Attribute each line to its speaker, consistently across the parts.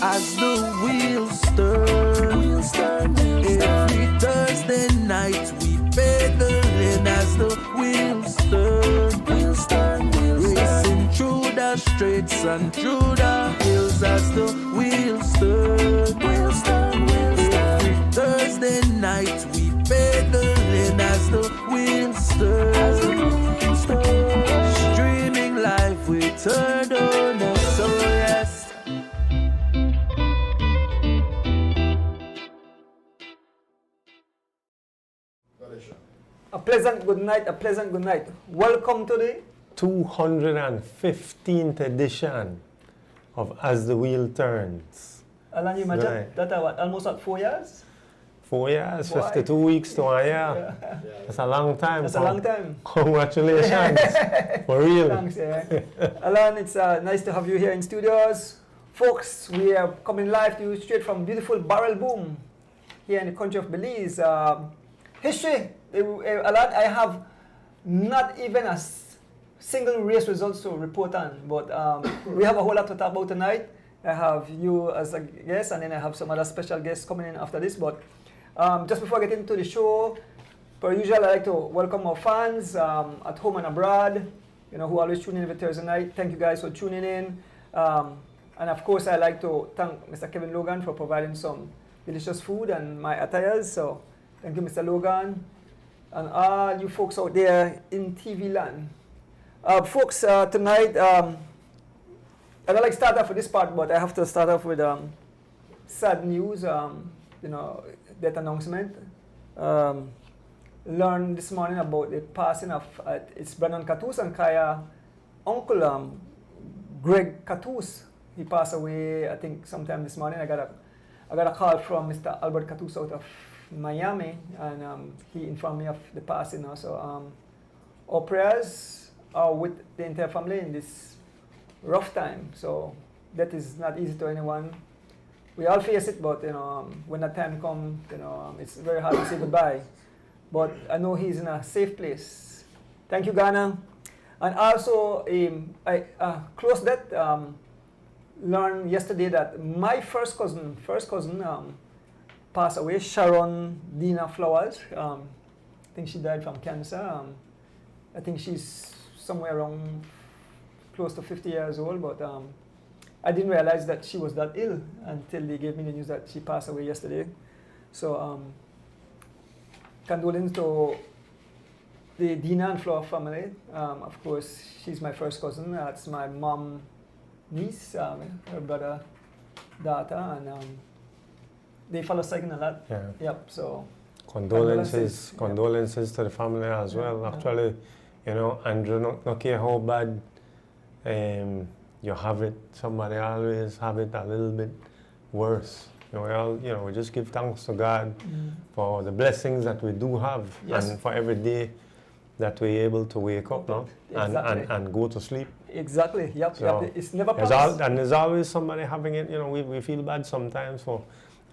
Speaker 1: as the wheels turn. Every Thursday night we pedaling as the wheels turn. Racing through the streets and through the hills as the wheels turn. Every Thursday night we pedaling as the wheels turn. Streaming live we turn on us, so yes.
Speaker 2: A pleasant good night. Welcome to the
Speaker 3: 215th edition of As the Wheel Turns.
Speaker 2: Alan, you imagine
Speaker 3: Right.
Speaker 2: that almost at 4 years?
Speaker 3: 4 years,
Speaker 2: Boy.
Speaker 3: 52 weeks to a year. That's a long time.
Speaker 2: That's a long time.
Speaker 3: Congratulations. For real.
Speaker 2: Thanks, yeah. Alan, it's nice to have you here in studios. Folks, we are coming live to you straight from beautiful Barrel Boom here in the country of Belize. History, Alan, I have not even a single race results to report on, but we have a whole lot to talk about tonight. I have you as a guest, and then I have some other special guests coming in after this. But just before I get into the show, per usual, I like to welcome our fans at home and abroad, who always tune in every Thursday night. Thank you guys for tuning in. And of course, I like to thank Mr. Kevin Logan for providing some delicious food and my attires. So thank you, Mr. Logan, and all you folks out there in TV land. Folks, tonight, I'd like to start off with this part, but I have to start off with sad news, death announcement. Learned this morning about the passing of it's Brandon Catus and Kaya uncle, Greg Catus. He passed away, I think, sometime this morning. I got a call from Mr. Albert Catus out of Miami, and he informed me of the passing. So our prayers are with the entire family in this rough time. So that is not easy to anyone. We all face it, but when that time comes, it's very hard to say goodbye. But I know he's in a safe place. Thank you, Ghana. And also, I close that. Learned yesterday that my first cousin passed away, Sharon Dina Flowers. I think she died from cancer. I think she's somewhere around close to 50 years old, but I didn't realize that she was that ill until they gave me the news that she passed away yesterday. So condolences to the Dina and Flower family. Of course, she's my first cousin. That's my mom, niece, her brother, daughter, and they follow second a lot.
Speaker 3: Yeah.
Speaker 2: Yep. So
Speaker 3: Condolences to the family as well. Actually, Andrew, not care how bad you have it. Somebody always have it a little bit worse. We just give thanks to God for the blessings that we do have, and for every day that we're able to wake up now and go to sleep.
Speaker 2: Exactly. Yep.
Speaker 3: So
Speaker 2: It's never promised.
Speaker 3: And there's always somebody having it. We feel bad sometimes for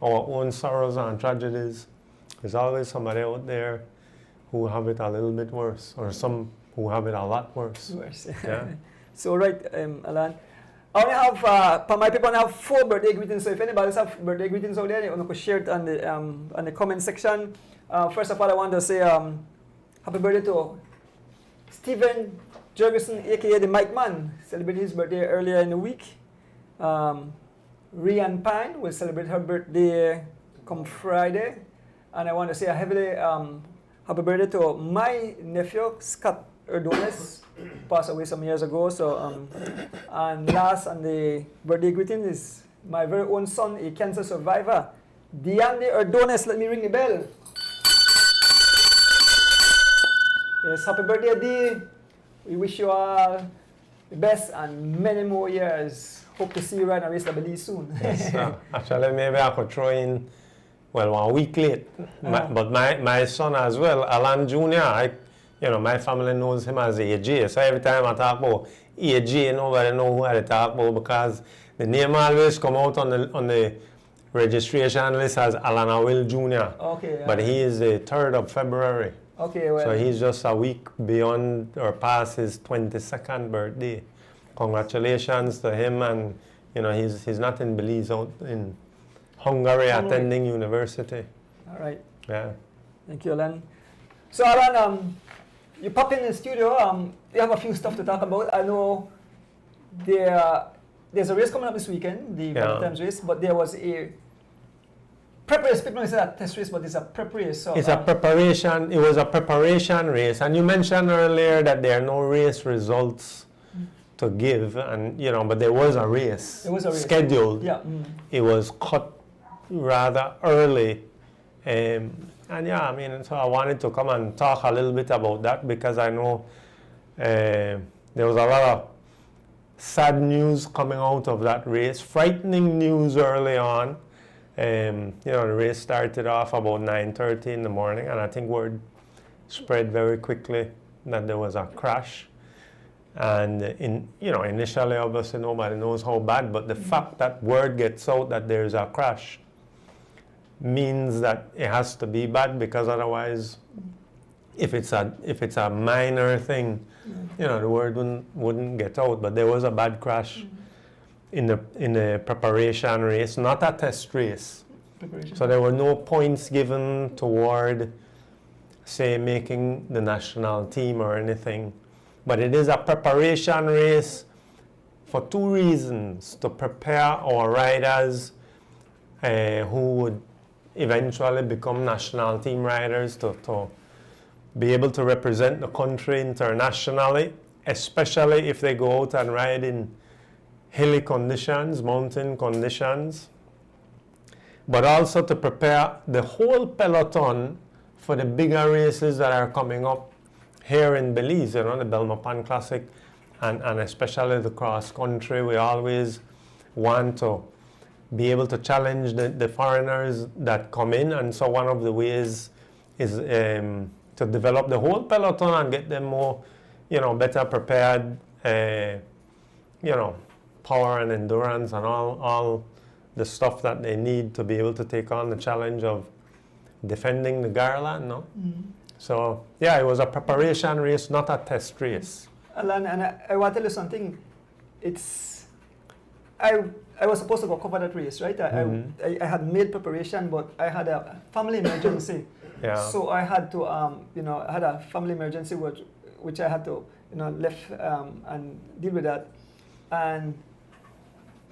Speaker 3: our own sorrows and tragedies. There's always somebody out there who have it a little bit worse, or some who have it a lot worse. Yeah.
Speaker 2: So right, Alan, I only have for my people. I have 4 birthday greetings. So if anybody else have birthday greetings out there, you want to share it on the comment section. First of all, I want to say happy birthday to Stephen Jurgensen, aka the Mike Man. Celebrated his birthday earlier in the week. Rian Pine will celebrate her birthday come Friday. And I want to say a heavily happy birthday to my nephew, Scott Erdones, passed away some years ago. So, and last on the birthday greeting is my very own son, a cancer survivor, Deanne Erdones. Let me ring the bell. Yes, happy birthday, Dee. We wish you all the best and many more years. Hope to see you right on Race Belize soon.
Speaker 3: Yes, actually, maybe I could throw in, 1 week late. But my son as well, Alan Jr., my family knows him as AJ. So every time I talk about AJ, nobody knows who I talk about, because the name always come out on the registration list as Alan Will Jr.
Speaker 2: Okay.
Speaker 3: But he is the 3rd of February.
Speaker 2: Okay, well.
Speaker 3: So he's just a week beyond or past his 22nd birthday. Congratulations to him and You know, he's not in Belize, out in Hungary. Attending university.
Speaker 2: All right.
Speaker 3: Yeah.
Speaker 2: Thank you, Alan. So, Alan, you pop in the studio. We have a few stuff to talk about. I know there's a race coming up this weekend, the Valentine's race, but there was a prep race. People say a test race, but it's a prep race. So,
Speaker 3: it's a preparation. It was a preparation race, and you mentioned earlier that there are no race results to give, and you know, but there was a race.
Speaker 2: There was a race
Speaker 3: scheduled.
Speaker 2: Yeah.
Speaker 3: It was cut rather early. And yeah, I mean, so I wanted to come and talk a little bit about that because I know there was a lot of sad news coming out of that race, frightening news early on. You know, the race started off about 9:30 in the morning, and I think word spread very quickly that there was a crash. And initially, obviously, nobody knows how bad, but the fact that word gets out that there's a crash means that it has to be bad, because otherwise, if it's a minor thing, you know, the word wouldn't get out. But there was a bad crash in the preparation race, not a test race. So there were no points given toward, say, making the national team or anything. But it is a preparation race for two reasons: to prepare our riders who would eventually become national team riders, to be able to represent the country internationally, especially if they go out and ride in hilly conditions, mountain conditions, but also to prepare the whole peloton for the bigger races that are coming up here in Belize, you know, the Belmopan Classic and especially the cross country. We always want to be able to challenge the foreigners that come in, and so one of the ways is to develop the whole peloton and get them more, you know, better prepared, you know, power and endurance and all the stuff that they need to be able to take on the challenge of defending the Garland, no? So, yeah, it was a preparation race, not a test race.
Speaker 2: Alan, and I want to tell you something. I was supposed to go cover that race, right? I had made preparation, but I had a family emergency.
Speaker 3: Yeah.
Speaker 2: So I had to, I had a family emergency which I had to, left and deal with that. And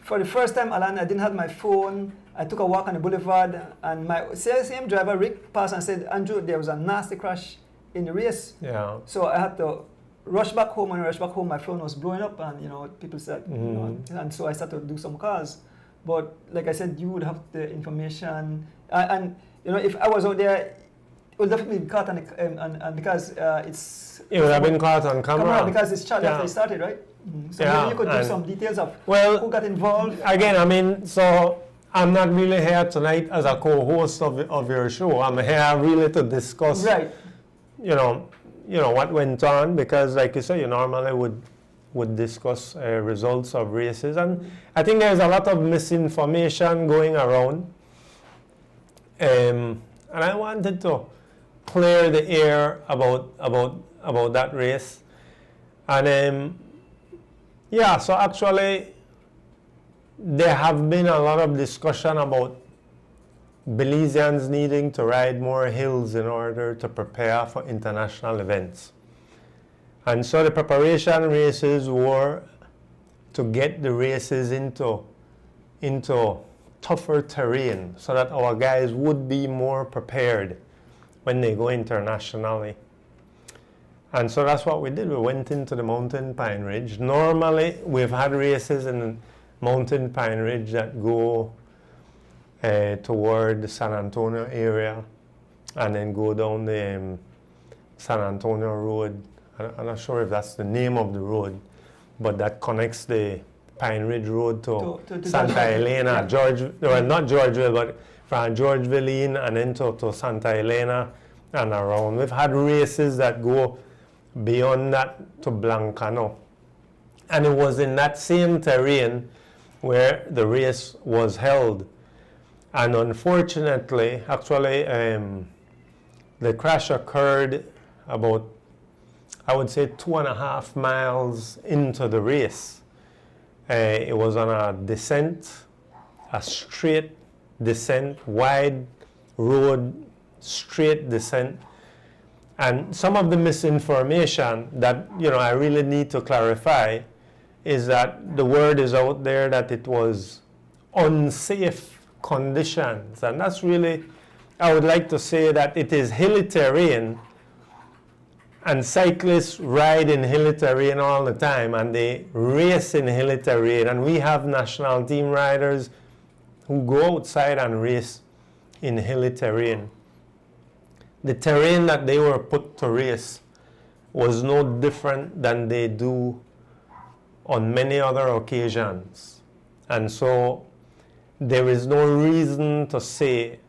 Speaker 2: for the first time, Alan, I didn't have my phone. I took a walk on the boulevard, and my same driver, Rick, passed and said, "Andrew, there was a nasty crash in the race."
Speaker 3: Yeah.
Speaker 2: So I had to rush back home. When I rushed back home, my phone was blowing up, and people said, and so I started to do some calls. But like I said, you would have the information, and if I was out there, it would definitely be caught on and because it
Speaker 3: would have been caught on camera
Speaker 2: because it's charged after it started, right? So maybe you could give some details of who got involved.
Speaker 3: Again, I mean, so I'm not really here tonight as a co-host of your show. I'm here really to discuss,
Speaker 2: right,
Speaker 3: what went on, because like you say, you normally would discuss results of races, and I think there's a lot of misinformation going around, and I wanted to clear the air about that race. And so actually there have been a lot of discussion about Belizeans needing to ride more hills in order to prepare for international events. And so the preparation races were to get the races into tougher terrain so that our guys would be more prepared when they go internationally. And so that's what we did. We went into the Mountain Pine Ridge. Normally, we've had races in the Mountain Pine Ridge that go toward the San Antonio area and then go down the San Antonio Road. I'm not sure if that's the name of the road, but that connects the Pine Ridge Road to Santa Elena, not Georgeville, but from Georgeville in and then to Santa Elena and around. We've had races that go beyond that to Blancano. And it was in that same terrain where the race was held. And unfortunately, actually, the crash occurred about, I would say, 2.5 miles into the race. It was on a descent, a straight descent, wide road, straight descent. And some of the misinformation that, you know, I really need to clarify is that the word is out there that it was unsafe conditions. And that's really, I would like to say that it is hilly terrain, and cyclists ride in hilly terrain all the time, and they race in hilly terrain. And we have national team riders who go outside and race in hilly terrain. The terrain that they were put to race was no different than they do on many other occasions. And so there is no reason to say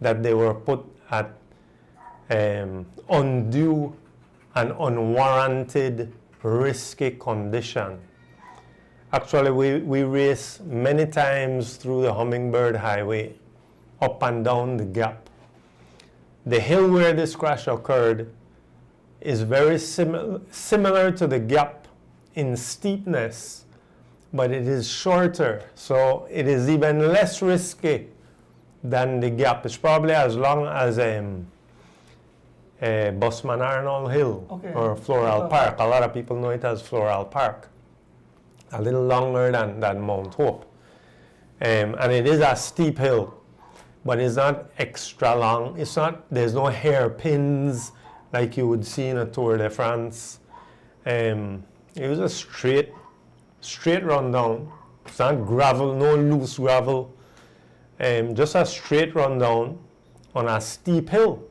Speaker 3: that they were put at undue and unwarranted risky condition. Actually, we race many times through the Hummingbird Highway, up and down the gap. The hill where this crash occurred is very similar to the gap in steepness, but it is shorter, so it is even less risky than the gap. It's probably as long as Busman Arnold Hill, okay, or Floral Park. A lot of people know it as Floral Park. A little longer than Mount Hope. And it is a steep hill, but it's not extra long. It's not, there's no hairpins like you would see in a Tour de France. It was a straight run down. It's not gravel, no loose gravel. Just a straight run down on a steep hill.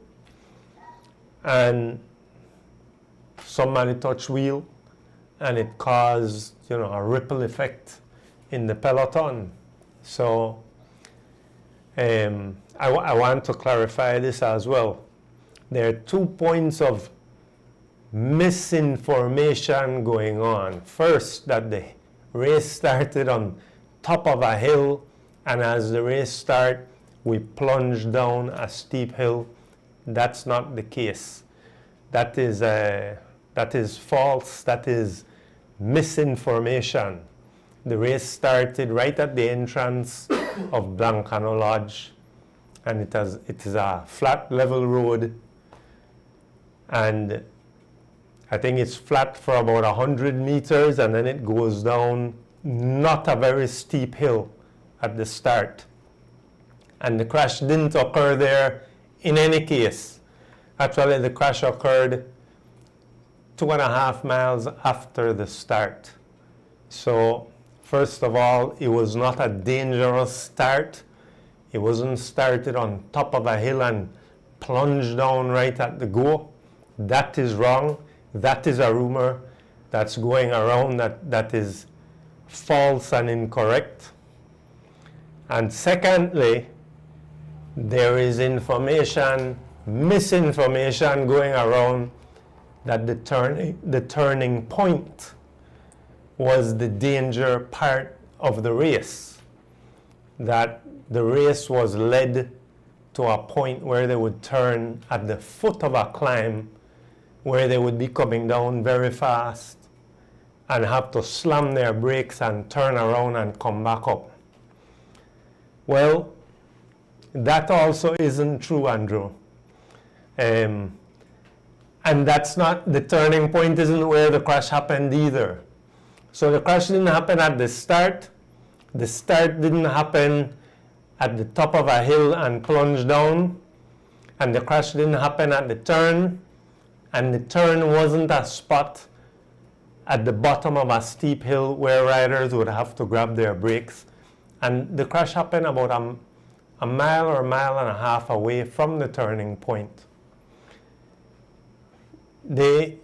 Speaker 3: And somebody touched wheel, and it caused, you know, a ripple effect in the peloton. So I want to clarify this as well. There are 2 points of misinformation going on. First, that the race started on top of a hill, and as the race started, we plunged down a steep hill. That's not the case. That is false. That is misinformation. The race started right at the entrance of Blancano Lodge, and it is a flat level road, and I think it's flat for about 100 meters, and then it goes down not a very steep hill at the start. And the crash didn't occur there in any case. Actually, the crash occurred 2.5 miles after the start. So, first of all, it was not a dangerous start. It wasn't started on top of a hill and plunged down right at the go. That is wrong. That is a rumor that's going around that is false and incorrect. And secondly, there is misinformation going around that the turning point was the danger part of the race. That the race was led to a point where they would turn at the foot of a climb, where they would be coming down very fast and have to slam their brakes and turn around and come back up. Well, that also isn't true, Andrew. And that's not, the turning point isn't where the crash happened either. So the crash didn't happen at the start. The start didn't happen at the top of a hill and plunge down. And the crash didn't happen at the turn. And the turn wasn't a spot at the bottom of a steep hill where riders would have to grab their brakes. And the crash happened about a mile or a mile and a half away from the turning point. The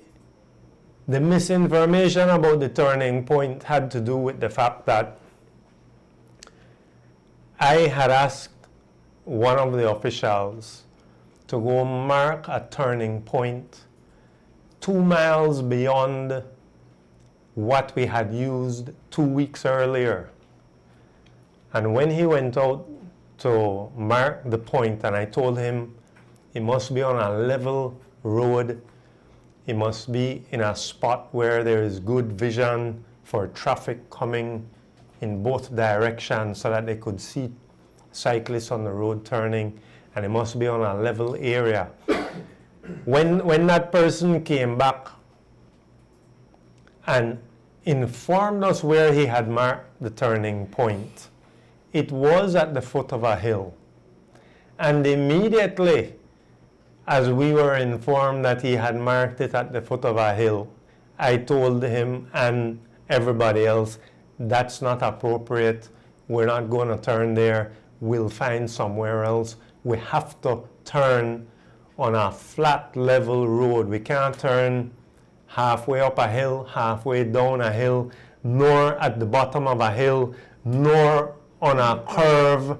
Speaker 3: misinformation about the turning point had to do with the fact that I had asked one of the officials to go mark a turning point 2 miles beyond what we had used 2 weeks earlier. And when he went out to mark the point, and I told him it must be on a level road, it must be in a spot where there is good vision for traffic coming in both directions so that they could see cyclists on the road turning, and it must be on a level area. When that person came back and informed us where he had marked the turning point, it was at the foot of a hill. And immediately, as we were informed that he had marked it at the foot of a hill, I told him and everybody else, that's not appropriate. We're not going to turn there. We'll find somewhere else. We have to turn on a flat, level road. We can't turn halfway up a hill, halfway down a hill, nor at the bottom of a hill, nor on a curve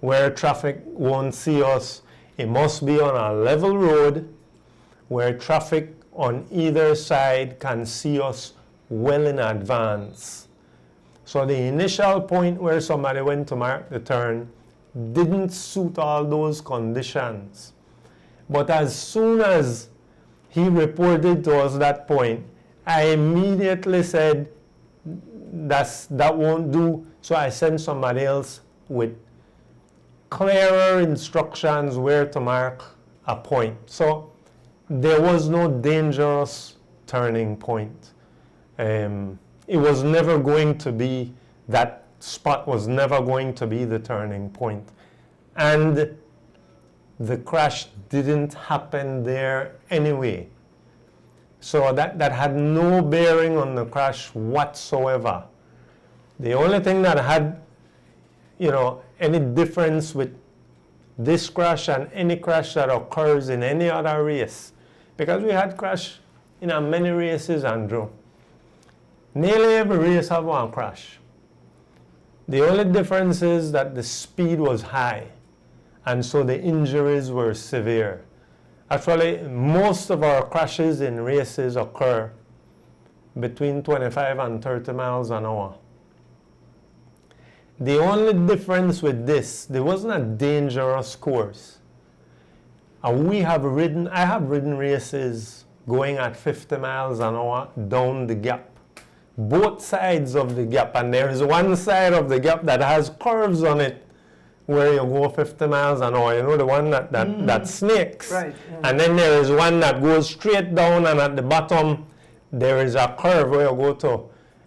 Speaker 3: where traffic won't see us. It must be on a level road where traffic on either side can see us well in advance. So the initial point where somebody went to mark the turn didn't suit all those conditions. But as soon as he reported to us that point, I immediately said, that won't do. So I sent somebody else with clearer instructions where to mark a point. So there was no dangerous turning point. It was never going to be, that spot was never going to be the turning point. And the crash didn't happen there anyway. So that had no bearing on the crash whatsoever. The only thing that had, any difference with this crash and any crash that occurs in any other race, because we had crash in many races, Andrew. Nearly every race have one crash. The only difference is that the speed was high, and so the injuries were severe. Actually, most of our crashes in races occur between 25 and 30 miles an hour. The only difference with this, there wasn't a dangerous course. I have ridden races going at 50 miles an hour down the gap, both sides of the gap, and there is one side of the gap that has curves on it where you go 50 miles an hour, the one that snakes.
Speaker 2: Right. Yeah.
Speaker 3: And then there is one that goes straight down, and at the bottom there is a curve where you go to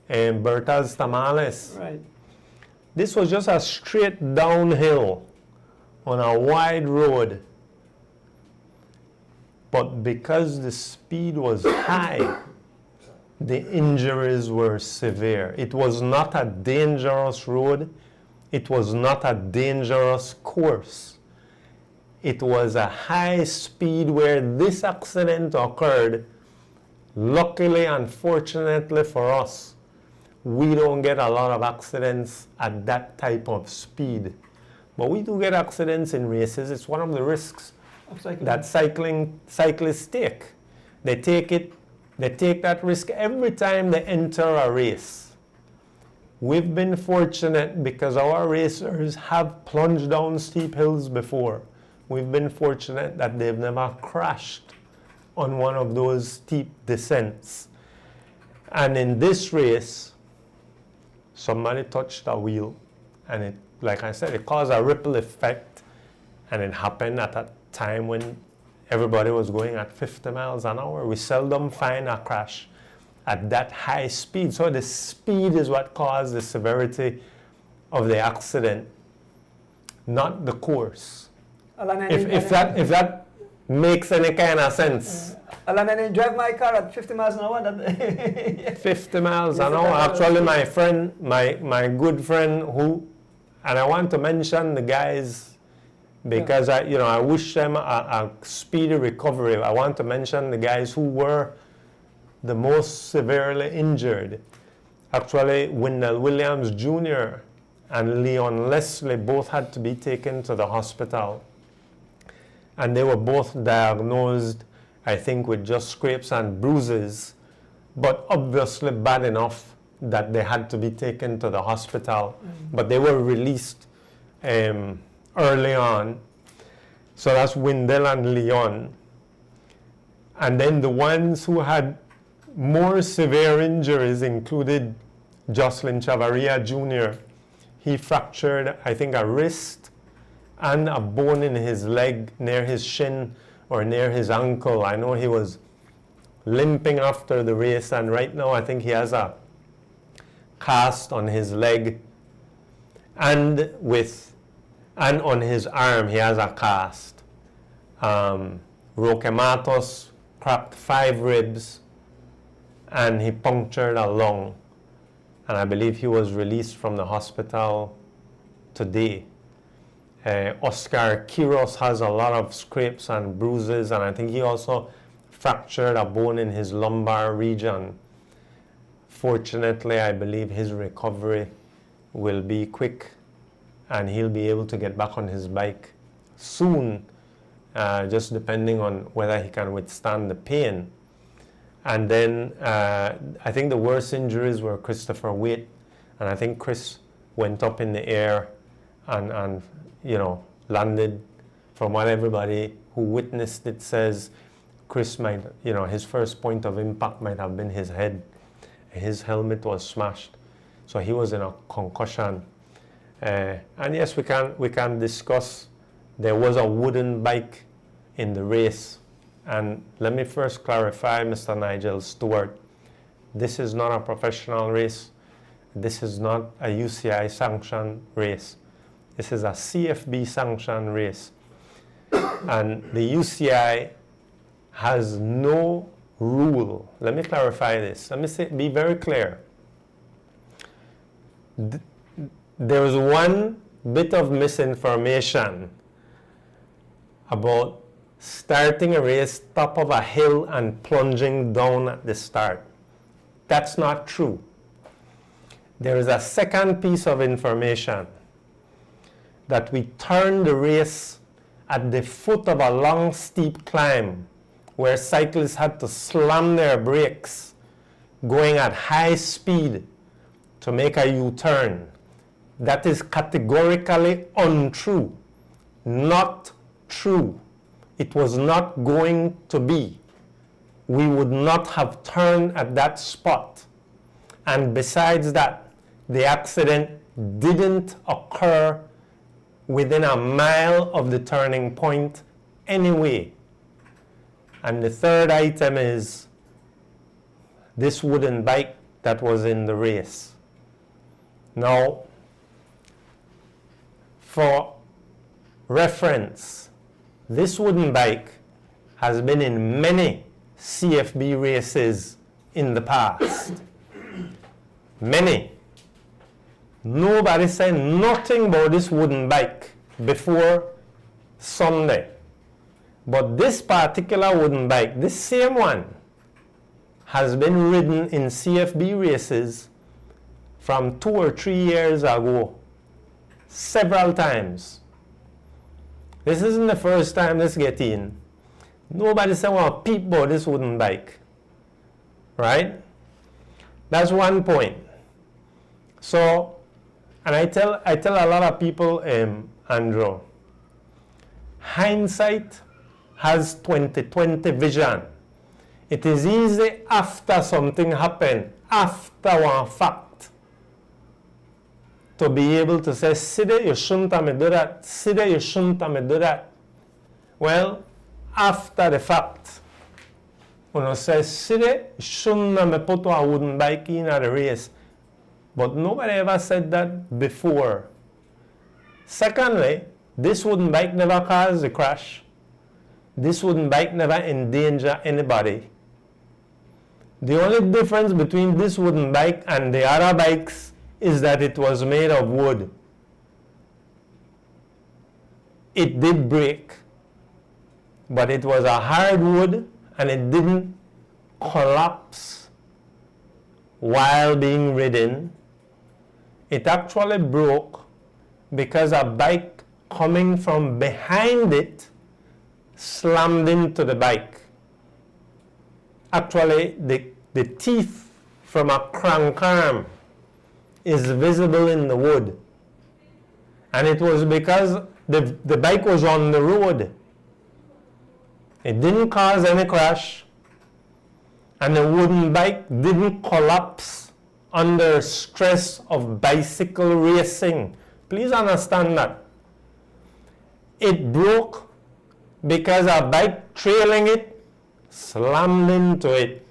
Speaker 3: Berta's Tamales.
Speaker 2: Right.
Speaker 3: This was just a straight downhill on a wide road. But because the speed was high, the injuries were severe. It was not a dangerous road. It was not a dangerous course. It was a high speed where this accident occurred. Luckily and fortunately for us, we don't get a lot of accidents at that type of speed. But we do get accidents in races. It's one of the risks that cyclists take. They take that risk every time they enter a race. We've been fortunate because our racers have plunged down steep hills before. We've been fortunate that they've never crashed on one of those steep descents. And in this race, somebody touched a wheel, and it, like I said, it caused a ripple effect, and it happened at a time when everybody was going at 50 miles an hour. We seldom find a crash at that high speed. So the speed is what caused the severity of the accident, not the course. If that makes any kind of sense.
Speaker 2: Alan, I drive my car at 50 miles an hour.
Speaker 3: 50 miles an hour. Actually, my friend, my good friend and I want to mention the guys because I wish them a speedy recovery. I want to mention the guys who were the most severely injured. Actually, Wendell Williams Jr. and Leon Leslie both had to be taken to the hospital. And they were both diagnosed, I think, with just scrapes and bruises, but obviously bad enough that they had to be taken to the hospital. But they were released early on. So that's Wendell and Leon. And then the ones who had more severe injuries included Jocelyn Chavarria Jr., he fractured, I think, a wrist and a bone in his leg near his shin or near his ankle. I know he was limping after the race, and right now I think he has a cast on his leg, and on his arm he has a cast. Roque Matos cracked 5 ribs and he punctured a lung, and I believe he was released from the hospital today. Oscar Quiros has a lot of scrapes and bruises, and I think he also fractured a bone in his lumbar region. Fortunately, I believe his recovery will be quick and he'll be able to get back on his bike soon, just depending on whether he can withstand the pain. And then I think the worst injuries were Christopher Waite, and I think Chris went up in the air and landed. From what everybody who witnessed it says, Chris might, his first point of impact might have been his head. His helmet was smashed, so he was in a concussion. And yes, we can discuss. There was a wooden bike in the race, and let me first clarify, Mr. Nigel Stewart, this is not a professional race. This is not a UCI sanctioned race. This is a CFB sanctioned race, and the UCI has no rule. Let me clarify this. Let me be very clear. There was one bit of misinformation about starting a race top of a hill and plunging down at the start. That's not true. There is a second piece of information that we turned the race at the foot of a long, steep climb where cyclists had to slam their brakes going at high speed to make a U-turn. That is categorically untrue. Not true. It was not going to be. We would not have turned at that spot. And besides that, the accident didn't occur within a mile of the turning point anyway. And the third item is this wooden bike that was in the race. Now, for reference, this wooden bike has been in many CFB races in the past. Many. Nobody said nothing about this wooden bike before Sunday. But this particular wooden bike, this same one, has been ridden in CFB races from 2 or 3 years ago, several times. This isn't the first time this gets in. Nobody said, well, peep about this wooden bike. Right? That's one point. So, and I tell a lot of people, Andrew, hindsight has 20/20 vision. It is easy after something happened, after one fact, to be able to say, Sida, you shouldn't have me do that. Sida, you shouldn't have me do that. Well, after the fact, when I say, Sida, you shouldn't have me put a wooden bike in at the race. But nobody ever said that before. Secondly, this wooden bike never caused a crash. This wooden bike never endangered anybody. The only difference between this wooden bike and the other bikes is that it was made of wood. It did break, but it was a hard wood and it didn't collapse while being ridden. It actually broke because a bike coming from behind it slammed into the bike. Actually, the teeth from a crank arm is visible in the wood. And it was because the bike was on the road. It didn't cause any crash, and the wooden bike didn't collapse under stress of bicycle racing. Please understand that. It broke because a bike trailing it slammed into it,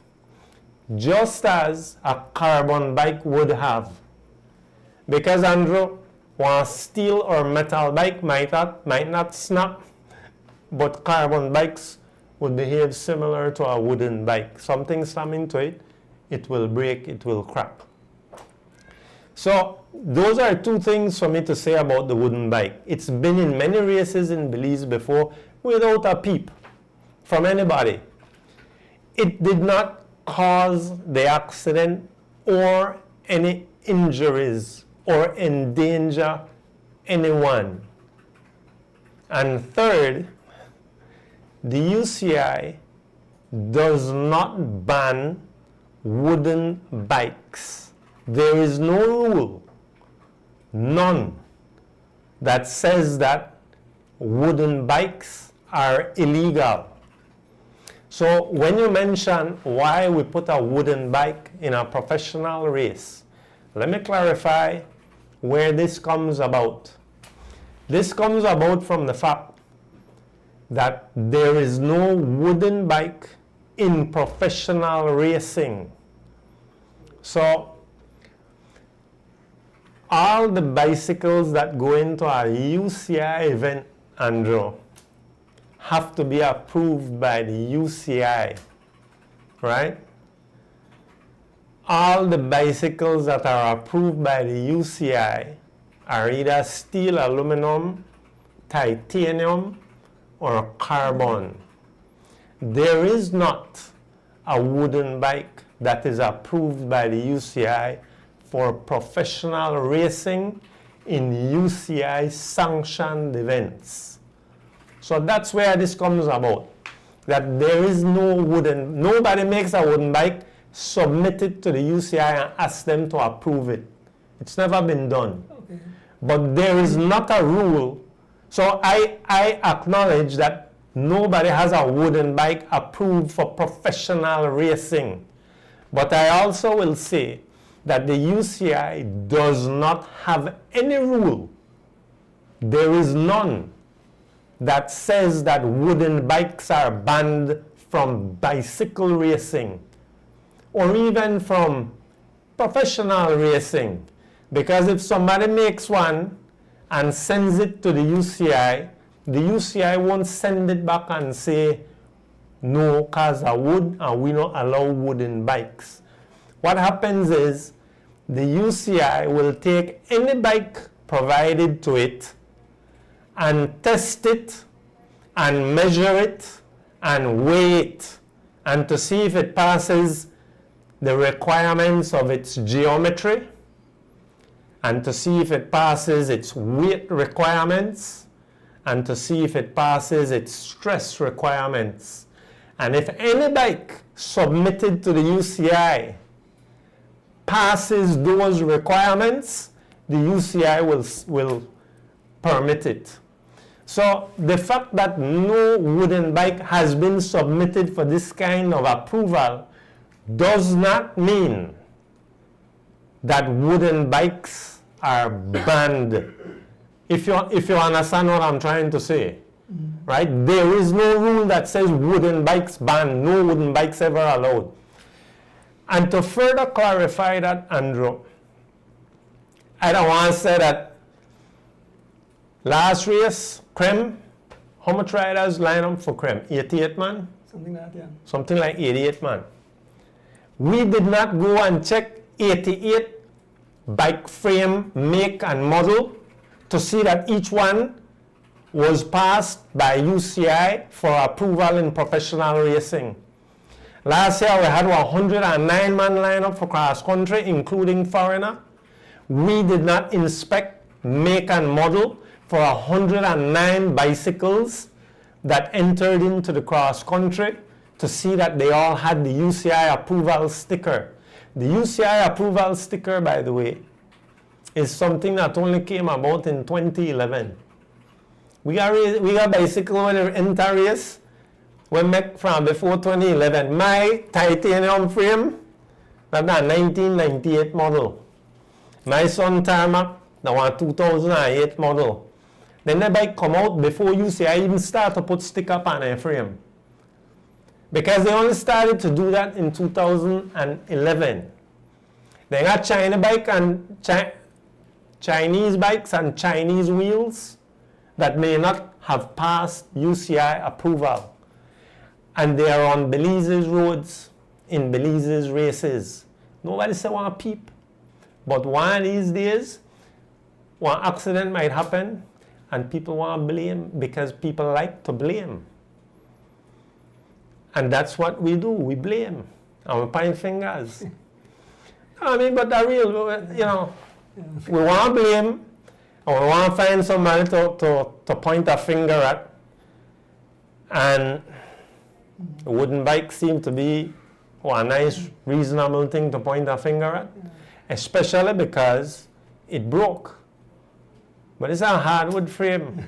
Speaker 3: just as a carbon bike would have. Because, Andrew, one steel or metal bike might not snap, but carbon bikes would behave similar to a wooden bike. Something slam into it, it will break, it will crack. So those are two things for me to say about the wooden bike. It's been in many races in Belize before without a peep from anybody. It did not cause the accident or any injuries or endanger anyone. And third, the UCI does not ban wooden bikes. There is no rule, none, that says that wooden bikes are illegal. So when you mention why we put a wooden bike in a professional race, let me clarify where this comes about. This comes about from the fact that there is no wooden bike in professional racing. So all the bicycles that go into a UCI event, Andrew, have to be approved by the UCI, right? All the bicycles that are approved by the UCI are either steel, aluminum, titanium, or carbon. There is not a wooden bike that is approved by the UCI for professional racing in UCI sanctioned events. So that's where this comes about. That there is no wooden, nobody makes a wooden bike, submit it to the UCI and ask them to approve it. It's never been done. Okay. But there is not a rule. So I acknowledge that nobody has a wooden bike approved for professional racing. But I also will say that the UCI does not have any rule. There is none that says that wooden bikes are banned from bicycle racing or even from professional racing. Because if somebody makes one and sends it to the UCI won't send it back and say, no, cause of wood, and we don't allow wooden bikes. What happens is the UCI will take any bike provided to it and test it and measure it and weigh it and to see if it passes the requirements of its geometry and to see if it passes its weight requirements and to see if it passes its stress requirements. And if any bike submitted to the UCI passes those requirements, the UCI will permit it. So the fact that no wooden bike has been submitted for this kind of approval does not mean that wooden bikes are banned. If you understand what I'm trying to say, right? There is no rule that says wooden bikes banned, no wooden bikes ever allowed. And to further clarify that, Andrew, I don't want to say that last race, Krem, how much riders line up for Krem? 88 man?
Speaker 2: Something like that, yeah.
Speaker 3: Something like 88 man. We did not go and check 88 bike frame, make and model to see that each one was passed by UCI for approval in professional racing. Last year we had 109 man lineup for cross country, including foreigner. We did not inspect make and model for 109 bicycles that entered into the cross country to see that they all had the UCI approval sticker. The UCI approval sticker, by the way, is something that only came about in 2011. We got bicycle when we enter race, we make from before 2011. My titanium frame That's a 1998 model. My son tarmac, that was 2008 model. Then the bike come out before UCI even start to put sticker up on their frame. Because they only started to do that in 2011. They got China bike and Chinese bikes and Chinese wheels that may not have passed UCI approval. And they are on Belize's roads, in Belize's races. Nobody say want to peep. But one of these days, one accident might happen and people want to blame because people like to blame. And that's what we do, we blame. And we point fingers. I mean, but the real, you know, we want to blame and we want to find somebody to point a finger at. And wooden bikes seem to be a nice, reasonable thing to point a finger at, especially because it broke. But it's a hardwood frame.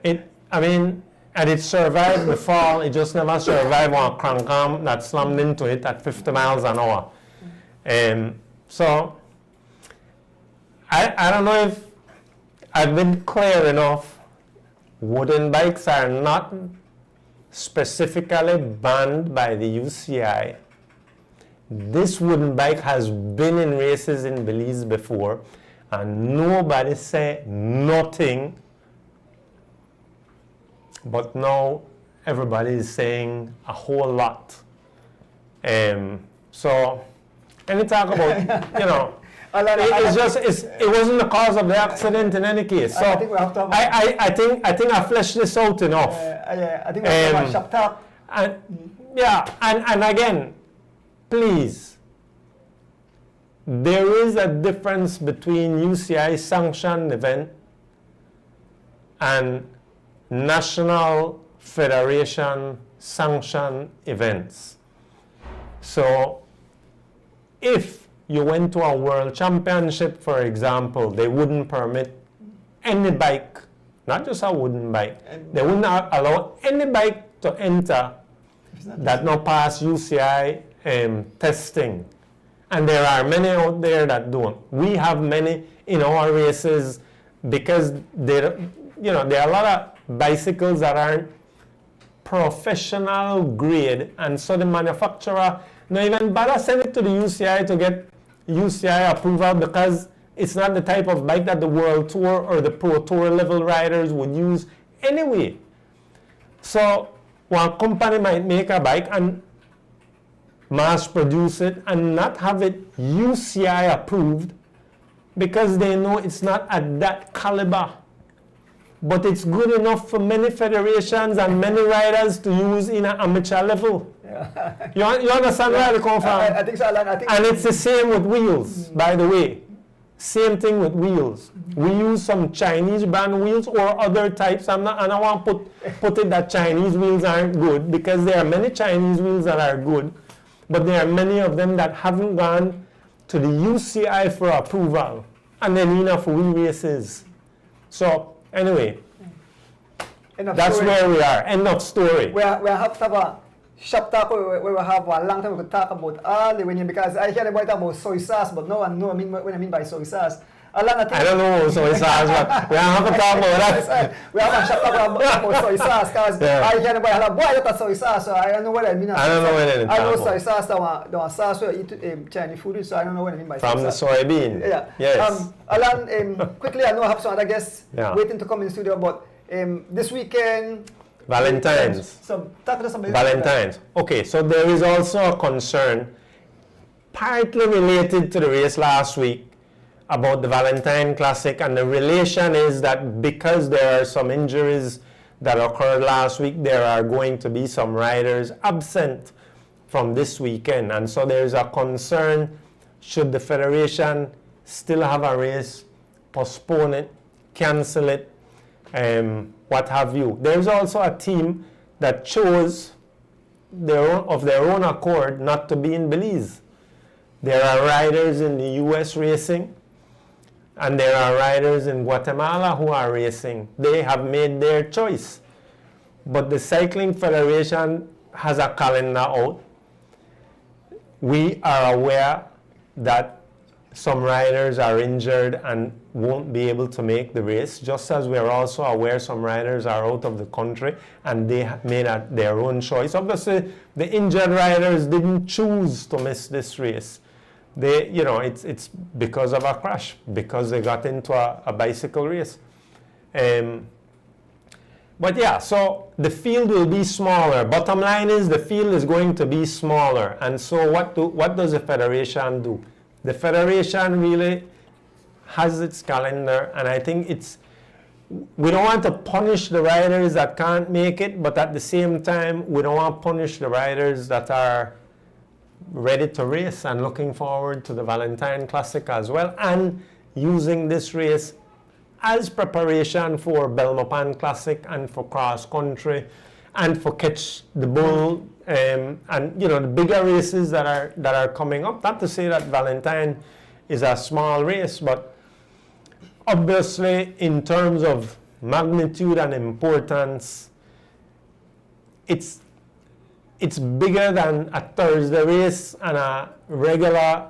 Speaker 3: And it survived the fall, it just never survived one crank arm that slammed into it at 50 miles an hour. So, I don't know if I've been clear enough. Wooden bikes are not specifically banned by the UCI. This wooden bike has been in races in Belize before, and nobody said nothing. But now everybody is saying a whole lot. So, any talk about, you know, it wasn't the cause of the accident in any case. So, I think I fleshed this out enough.
Speaker 2: I think we have to have a shop talk.
Speaker 3: And again, please, there is a difference between UCI sanctioned event and National Federation sanctioned events. So if you went to a world championship, for example, they wouldn't permit any bike, not just a wooden bike, they wouldn't allow any bike to enter that not pass UCI testing. And there are many out there that don't. We have many in our races because there are a lot of bicycles that aren't professional grade, and so the manufacturer not even bother send it to the UCI to get UCI approval because it's not the type of bike that the World Tour or the Pro Tour level riders would use anyway. So one company might make a bike and mass produce it and not have it UCI approved because they know it's not at that caliber. But it's good enough for many federations and many riders to use in an amateur level. Yeah. You understand where I come from?
Speaker 2: I think so, Alan.
Speaker 3: And it's the same with wheels, by the way. Same thing with wheels. We use some Chinese brand wheels or other types. And I want to put it that Chinese wheels aren't good because there are many Chinese wheels that are good, but there are many of them that haven't gone to the UCI for approval. And they need for wheel races. So, anyway, that's story. Where we are. End of story.
Speaker 2: We have to have a shop talk where we have a long time we could talk about all the winning because I hear about soy sauce, but no one knows what I mean by soy sauce.
Speaker 3: I don't know soy sauce, but we have to talk about that.
Speaker 2: We have a shop talk about soy sauce because I hear about boy that's soy sauce, so I don't know what I mean.
Speaker 3: I don't know what I mean.
Speaker 2: I know soy sauce, the sauce where you eat Chinese food, so I don't know what I mean by
Speaker 3: from
Speaker 2: soy sauce.
Speaker 3: From the soybean.
Speaker 2: Yeah.
Speaker 3: Yes.
Speaker 2: Alan, quickly, I know I have some other guests waiting to come in the studio, but this weekend,
Speaker 3: Valentine's.
Speaker 2: So talk to us about
Speaker 3: Valentine's. Okay, so there is also a concern, partly related to the race last week, about the Valentine Classic, and the relation is that because there are some injuries that occurred last week, there are going to be some riders absent from this weekend, and so there is a concern, should the federation still have a race, postpone it, cancel it, what have you. There's also a team that chose of their own accord not to be in Belize. There are riders in the US racing, and there are riders in Guatemala who are racing. They have made their choice. But the Cycling Federation has a calendar out. we are aware that some riders are injured and won't be able to make the race, just as we are also aware some riders are out of the country and they made their own choice. Obviously, the injured riders didn't choose to miss this race. They, you know, it's because of a crash, because they got into a bicycle race. But yeah, so the field will be smaller. Bottom line is the field is going to be smaller. And so what does the federation do? The federation really has its calendar, and I think we don't want to punish the riders that can't make it, but at the same time, we don't want to punish the riders that are ready to race and looking forward to the Valentine Classic as well, and using this race as preparation for Belmopan Classic and for cross country and for Catch the Bull, and you know, the bigger races that are coming up. Not to say that Valentine is a small race, but obviously in terms of magnitude and importance, it's bigger than a Thursday race and a regular,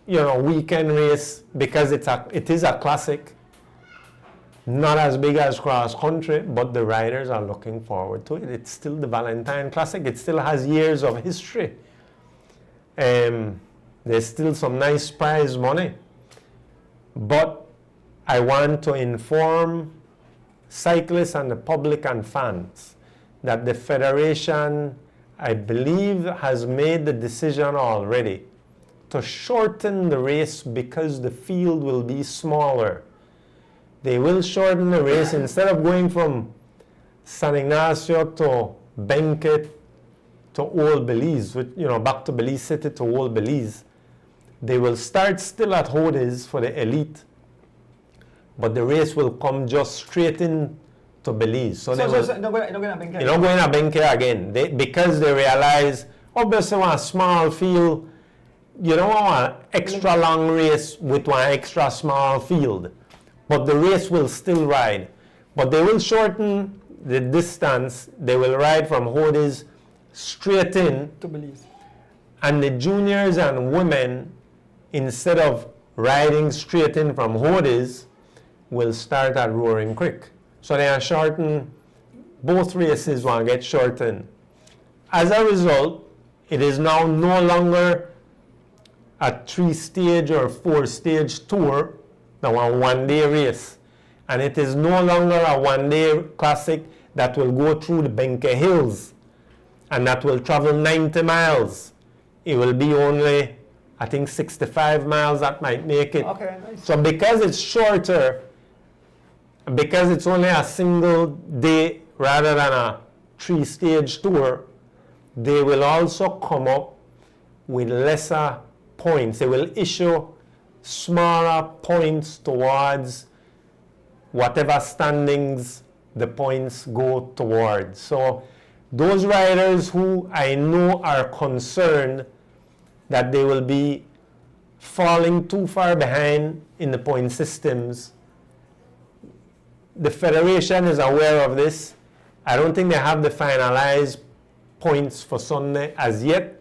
Speaker 3: you know, weekend race, because it is a classic. Not as big as cross country, but the riders are looking forward to it. It's still the Valentine Classic. It still has years of history. There's still some nice prize money. But I want to inform cyclists and the public and fans that the federation, I believe, has made the decision already to shorten the race because the field will be smaller. They will shorten the race. Instead of going from San Ignacio to Benque to Old Belize, you know, back to Belize City to Old Belize, they will start still at Hodes for the elite, but the race will come just straight in to Belize. So they will
Speaker 2: not going to Benque.
Speaker 3: You're not going to Benque again. Because they realize, obviously, on a small field, you don't want an extra long race with one extra small field. But the race will still ride. But they will shorten the distance. They will ride from Hodes straight in
Speaker 2: to Belize.
Speaker 3: And the juniors and women, instead of riding straight in from Hodes, will start at Roaring Creek. So they are shortened. Both races will get shortened. As a result, it is now no longer a 3-stage or 4-stage tour. Now a one-day race, and it is no longer a one-day classic that will go through the Benque Hills and that will travel 90 miles. It will be only, I think, 65 miles that might make it.
Speaker 2: Okay, nice.
Speaker 3: So because it's shorter, because it's only a single day rather than a 3-stage tour, they will also come up with lesser points. They will issue smaller points towards whatever standings the points go towards. So those riders who I know are concerned that they will be falling too far behind in the point systems, the federation is aware of this. I don't think they have the finalized points for Sunday as yet,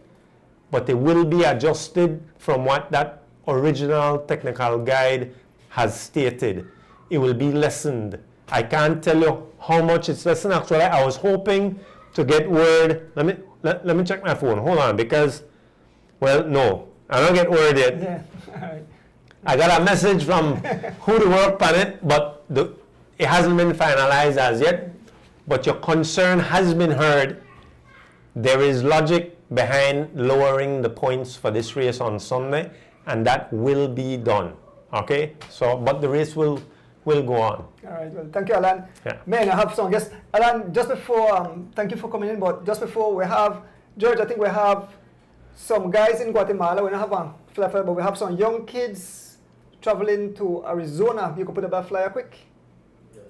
Speaker 3: but they will be adjusted from what that original technical guide has stated. It will be lessened. I can't tell you how much it's lessened. Actually, I was hoping to get word. Let me check my phone. Hold on, because, well, no, I don't get word yet.
Speaker 2: Yeah. All right.
Speaker 3: I got a message from who to work on it, but it hasn't been finalized as yet. But your concern has been heard. There is logic behind lowering the points for this race on Sunday, and that will be done. Okay? So, but the race will go on.
Speaker 2: All right. Well, thank you, Alan.
Speaker 3: Yeah.
Speaker 2: Man, I have some guests. Alan, just before, thank you for coming in, but just before we have, George, I think we have some guys in Guatemala. We don't have a flyer, but we have some young kids traveling to Arizona. You can put up that flyer quick. Yeah.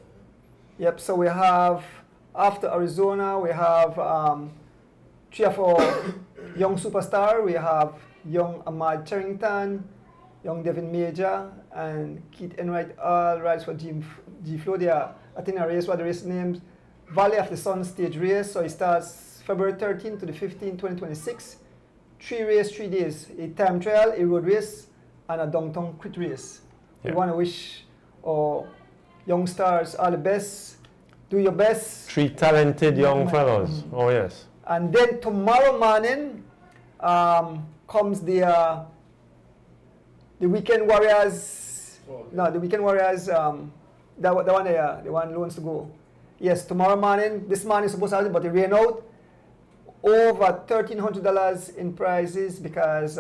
Speaker 2: Yep. So we have, after Arizona, we have 3 or 4 young superstars. We have young Ahmad Charrington, young Devin Major, and Keith Enright, all rides for G-Flow. They are, I think, a race, what the race named Valley of the Sun stage race. So it starts February 13th to the 15th, 2026. 3 race, 3 days. A time trial, a road race, and a downtown crit race. We want to wish our young stars all the best. Do your best.
Speaker 3: 3 talented young fellows. Oh yes.
Speaker 2: And then tomorrow morning comes the Weekend Warriors. No, the Weekend Warriors. The one who wants to go. Yes, tomorrow morning. This morning is supposed to happen, but it rained out. Over $1,300 in prizes because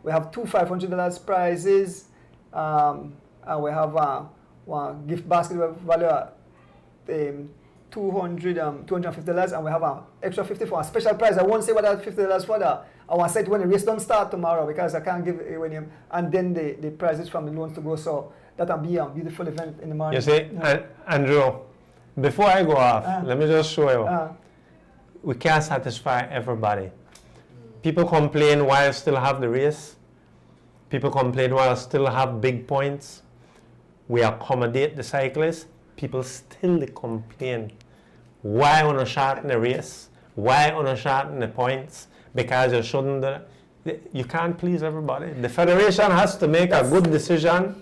Speaker 2: we have 2 $500 prizes. And we have one gift basket value $250, and we have an extra $50 for a special prize. I won't say what that $50 for that. I want to say it when the race don't start tomorrow because I can't give it away him. And then the prizes from the loans to go. So that'll be a beautiful event in the morning.
Speaker 3: You see, Andrew, before I go off, let me just show you. We can't satisfy everybody. People complain why I still have the race. People complain why I still have big points. We accommodate the cyclists. People still complain why on a shorten the race, why on a shorten the points, because you shouldn't do that. You can't please everybody. The federation has to make a good decision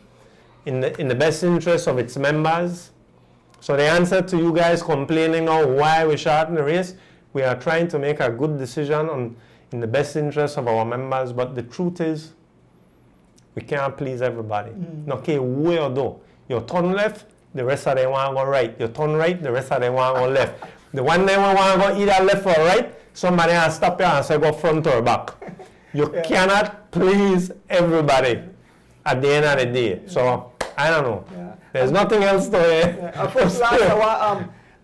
Speaker 3: in the best interest of its members. So the answer to you guys complaining now why we shorten the race, we are trying to make a good decision in the best interest of our members, but the truth is we can't please everybody. Okay, where though? You turn left, the rest of them want to go right. You turn right, the rest of them want to go left. The one they want to go either left or right, somebody has to stop you and say go front or back. You cannot please everybody at the end of the day. So, I don't know. There's nothing else to it.
Speaker 2: First,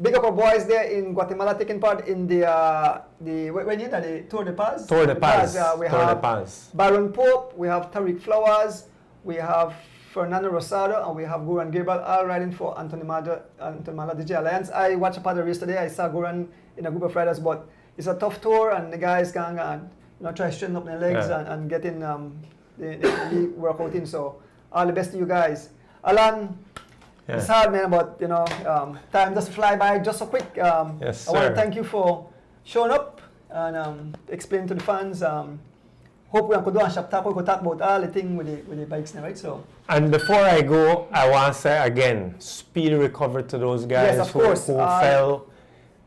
Speaker 2: big up our boys there in Guatemala taking part in the Tour de Paz.
Speaker 3: Tour de Paz.
Speaker 2: We have Baron Pope, we have Tariq Flowers, we have Fernando Rosado, and we have Goran Girbal all riding for Antonimada DJ Alliance. I watched a part of the race today. I saw Goran in a group of riders, but it's a tough tour, and the guys can try to straighten up their legs and get in the workout in. So all the best to you guys. Alan, it's hard, man, but time just fly by just so quick.
Speaker 3: Yes, sir.
Speaker 2: I want to thank you for showing up and explaining to the fans. Hope we can do a shop talk. We can talk about all the things with the bikes now, right? So.
Speaker 3: And before I go, I want to say again, speedy recovery to those guys who fell.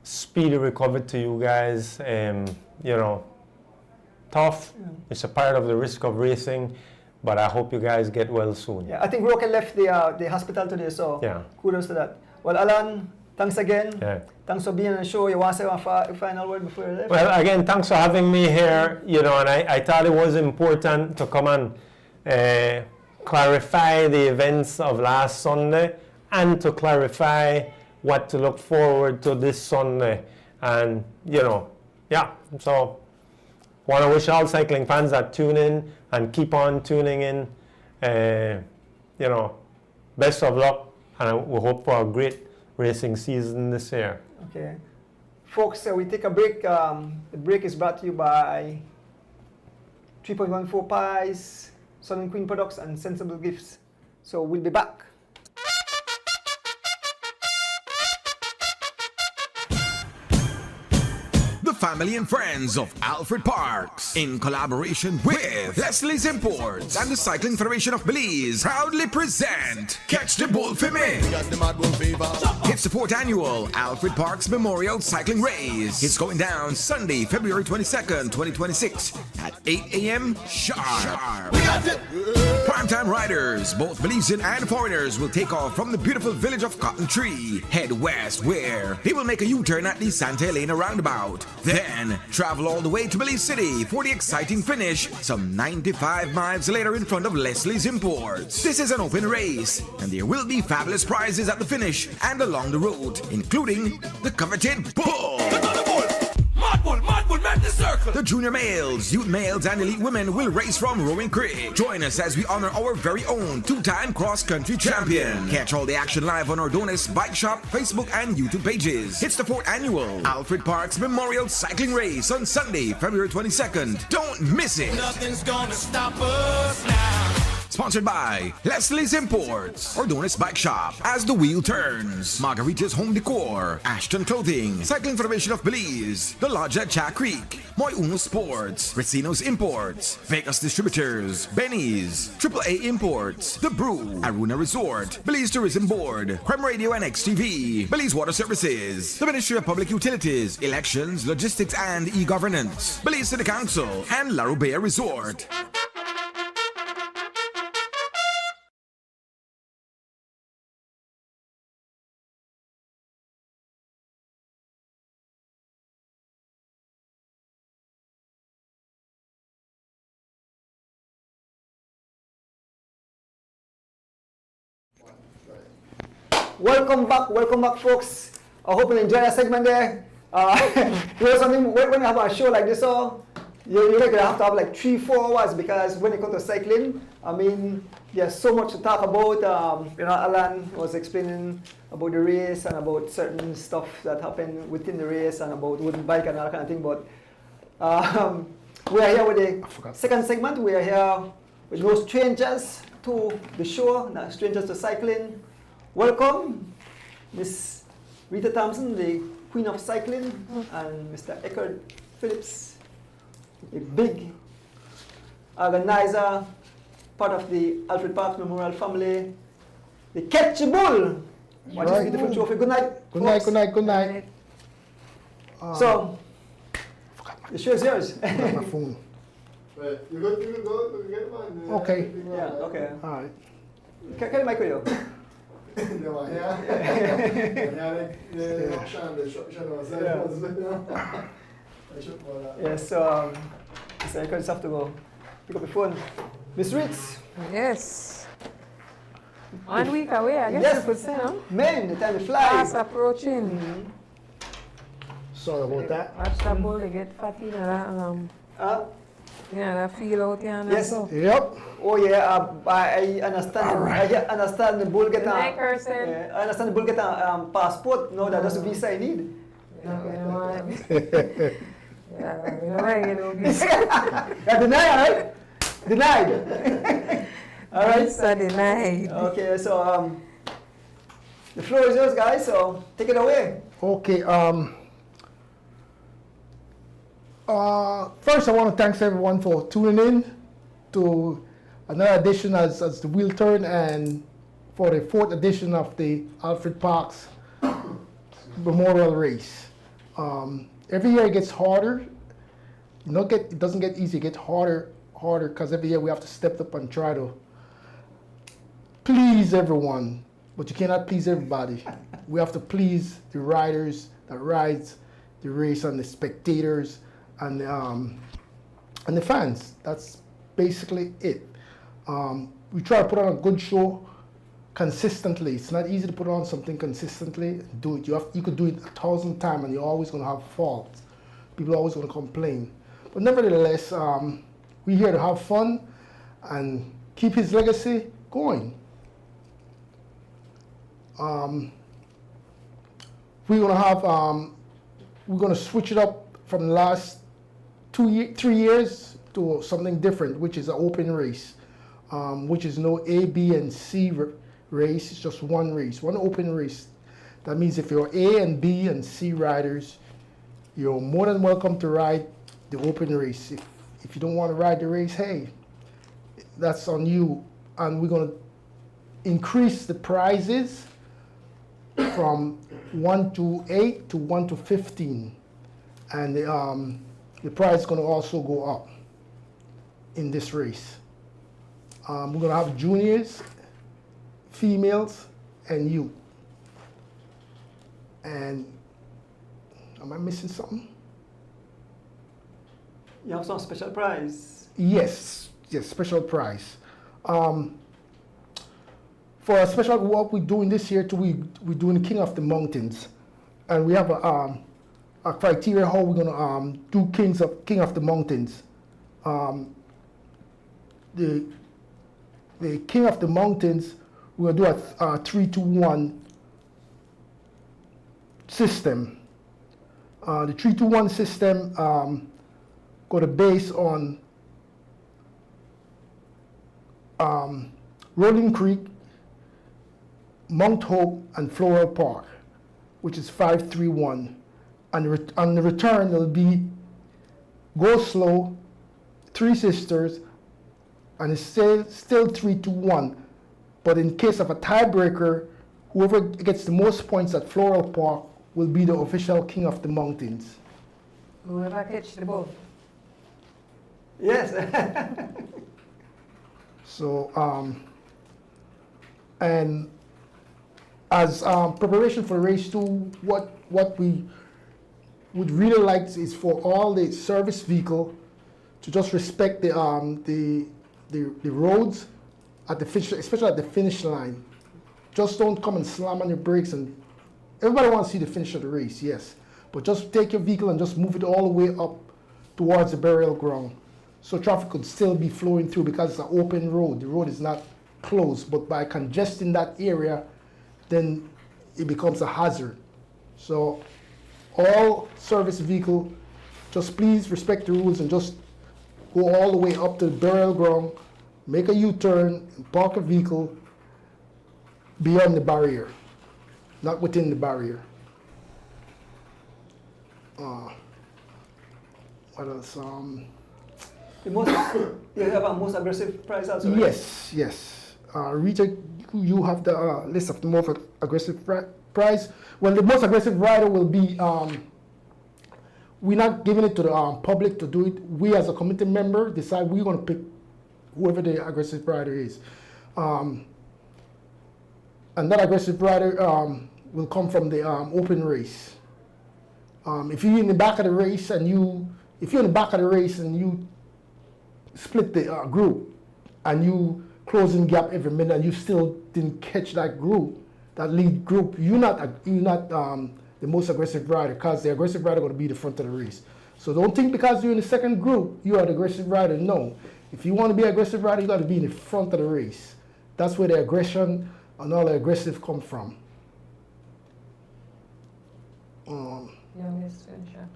Speaker 3: Speedy recovery to you guys. Tough. It's a part of the risk of racing. But I hope you guys get well soon.
Speaker 2: Yeah, I think Roque left the hospital today, so kudos to that. Well, Alan, thanks again. Thanks for being on the show. You want to say a final word before you leave?
Speaker 3: Well, again, thanks for having me here. And I thought it was important to come and clarify the events of last Sunday and to clarify what to look forward to this Sunday. And, so want to wish all cycling fans that tune in and keep on tuning in. Best of luck, and we hope for a great racing season this year.
Speaker 2: Okay. Folks, we take a break. The break is brought to you by 3.14 Pies, Southern Queen Products, and Sensible Gifts. So we'll be back.
Speaker 4: Family and friends of Alfred Parks, in collaboration with Leslie's Imports and the Cycling Federation of Belize, proudly present Catch the Bull for Me. It's the 4th annual Alfred Parks Memorial Cycling Race. It's going down Sunday, February 22nd, 2026 at 8 a.m. sharp. Primetime riders, both Belizean and foreigners, will take off from the beautiful village of Cotton Tree, head west, where they will make a U-turn at the Santa Elena roundabout. Then travel all the way to Belize City for the exciting finish some 95 miles later in front of Leslie's Imports. This is an open race, and there will be fabulous prizes at the finish and along the route, including the coveted bull. The junior males, youth males, and elite women will race from Rowing Creek. Join us as we honor our very own 2-time cross-country champion. Catch all the action live on our Donis Bike Shop, Facebook, and YouTube pages. It's the 4th annual Alfred Parks Memorial Cycling Race on Sunday, February 22nd. Don't miss it.
Speaker 1: Nothing's gonna stop us now.
Speaker 4: Sponsored by Leslie's Imports, Ordonis Bike Shop, As the Wheel Turns, Margarita's Home Decor, Ashton Clothing, Cycling Federation of Belize, The Lodge at Cha Creek, Moy Uno Sports, Racino's Imports, Vegas Distributors, Benny's, AAA Imports, The Brew, Aruna Resort, Belize Tourism Board, Crime Radio and XTV, Belize Water Services, the Ministry of Public Utilities, Elections, Logistics and E-Governance, Belize City Council, and La Rubea Resort.
Speaker 2: Welcome back, folks. I hope you enjoy that segment there. You know something, when you have a show like this, so you're gonna have to have like 3-4 hours, because when it comes to cycling, I mean, there's so much to talk about. You know, Alan was explaining about the race and about certain stuff that happened within the race and about wooden bike and all that kind of thing. But we are here with the second segment. We are here with no strangers to the show, no strangers to cycling. Welcome, Miss Rita Thompson, the Queen of Cycling, and Mr. Eckhard Phillips, a big organizer, part of the Alfred Parks Memorial family, the Catch a Bull. Watch this beautiful trophy. Good night.
Speaker 5: Good night, good night, good night.
Speaker 2: So, the show is yours.
Speaker 5: My phone.
Speaker 6: Right. You go get one.
Speaker 5: Okay.
Speaker 2: Yeah, okay.
Speaker 5: All right.
Speaker 2: Can you make video?
Speaker 6: No, yeah.
Speaker 2: Yeah, so Mr. Eckhard just have to go pick up the phone. Miss Ritz.
Speaker 7: Yes. 1 week away, I guess
Speaker 2: Yes.
Speaker 7: you could say, no?
Speaker 2: Man, the time flies.
Speaker 7: Fast approaching.
Speaker 5: Sorry about that.
Speaker 7: Watch the bull, they get fat in that, that feel out here and
Speaker 2: Yes.
Speaker 7: so.
Speaker 5: Yep.
Speaker 2: Oh yeah, I understand. I understand the bull get
Speaker 7: Like her said.
Speaker 2: I understand the bull get a passport. No, that doesn't visa I need. Yeah, denied, right? Denied. All right.
Speaker 7: So denied.
Speaker 2: Okay, so the floor is yours, guys. So take it away.
Speaker 5: Okay. First, I want to thank everyone for tuning in to another edition as the wheel turn, and for the 4th edition of the Alfred Parks Memorial Race. Every year it gets harder. It doesn't get easy. It gets harder because every year we have to step up and try to please everyone, but you cannot please everybody. We have to please the riders that rides the race and the spectators and the fans. That's basically it. We try to put on a good show consistently. It's not easy to put on something consistently. Do it. You could do it 1,000 times and you're always going to have faults. People are always going to complain. But nevertheless, we're here to have fun and keep his legacy going. We're going to switch it up from the last 3 years to something different, which is an open race, which is no A, B, and C race. It's just one race, one open race. That means if you're A and B and C riders, you're more than welcome to ride the open race. If you don't want to ride the race, hey, that's on you. And we're going to increase the prizes from 1 to 8 to 1 to 15. And the price is going to also go up in this race. We're going to have juniors, females, and youth. And am I missing something?
Speaker 2: You have some special prize.
Speaker 5: Yes, special prize. For a special what we're doing this year, we're doing the King of the Mountains, and we have a criteria how we're gonna do King of the Mountains. The King of the Mountains, we're gonna do a 3-2-1 system. The 3-2-1 system. Going to base on Rolling Creek, Mount Hope, and Floral Park, which is 531. And on the return, it'll be Go Slow, Three Sisters, and it's still 3-2-1. But in case of a tiebreaker, whoever gets the most points at Floral Park will be the official king of the mountains.
Speaker 7: Whoever catch the ball.
Speaker 2: Yes.
Speaker 5: So, and as preparation for race 2, what we would really like is for all the service vehicle to just respect the roads at the finish, especially at the finish line. Just don't come and slam on your brakes. And everybody wants to see the finish of the race, yes, but just take your vehicle and just move it all the way up towards the burial ground, so traffic could still be flowing through because it's an open road. The road is not closed, but by congesting that area, then it becomes a hazard. So all service vehicle, just please respect the rules and just go all the way up to the burial ground, make a U-turn, and park a vehicle beyond the barrier, not within the barrier. What else?
Speaker 2: The most, you have a most aggressive price also, right?
Speaker 5: Yes, yes. Rita, you have the list of the most aggressive price. Well, the most aggressive rider will be, we're not giving it to the public to do it. We as a committee member decide we're going to pick whoever the aggressive rider is. And that aggressive rider will come from the open race. If you're in the back of the race and you split the group and you closing gap every minute and you still didn't catch that group, that lead group, you're not the most aggressive rider, because the aggressive rider going to be the front of the race. So don't think because you're in the second group you are the aggressive rider. No, if you want to be aggressive rider, you got to be in the front of the race. That's where the aggression and all the aggressive come from.
Speaker 7: Youngest finisher.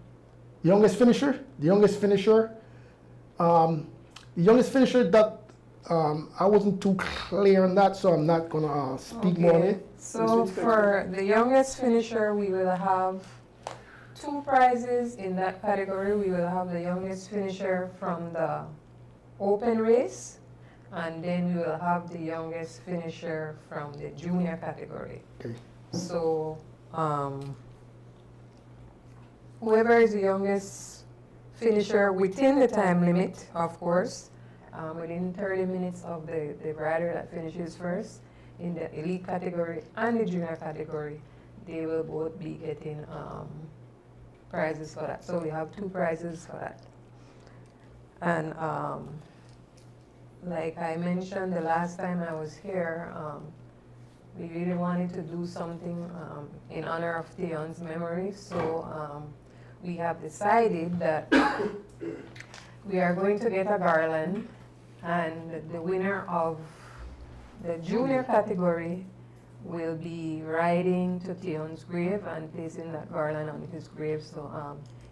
Speaker 5: Youngest finisher? The youngest finisher? The youngest finisher that I wasn't too clear on that, so I'm not going to speak more on it.
Speaker 7: So for the youngest finisher, we will have 2 prizes in that category. We will have the youngest finisher from the open race, and then we will have the youngest finisher from the junior category.
Speaker 5: Okay.
Speaker 7: So whoever is the youngest finisher within the time limit, of course, within 30 minutes of the rider that finishes first in the elite category and the junior category, they will both be getting prizes for that. So we have 2 prizes for that. And like I mentioned the last time I was here, we really wanted to do something in honor of Theon's memory. So we have decided that we are going to get a garland, and the winner of the junior category will be riding to Theon's grave and placing that garland on his grave. So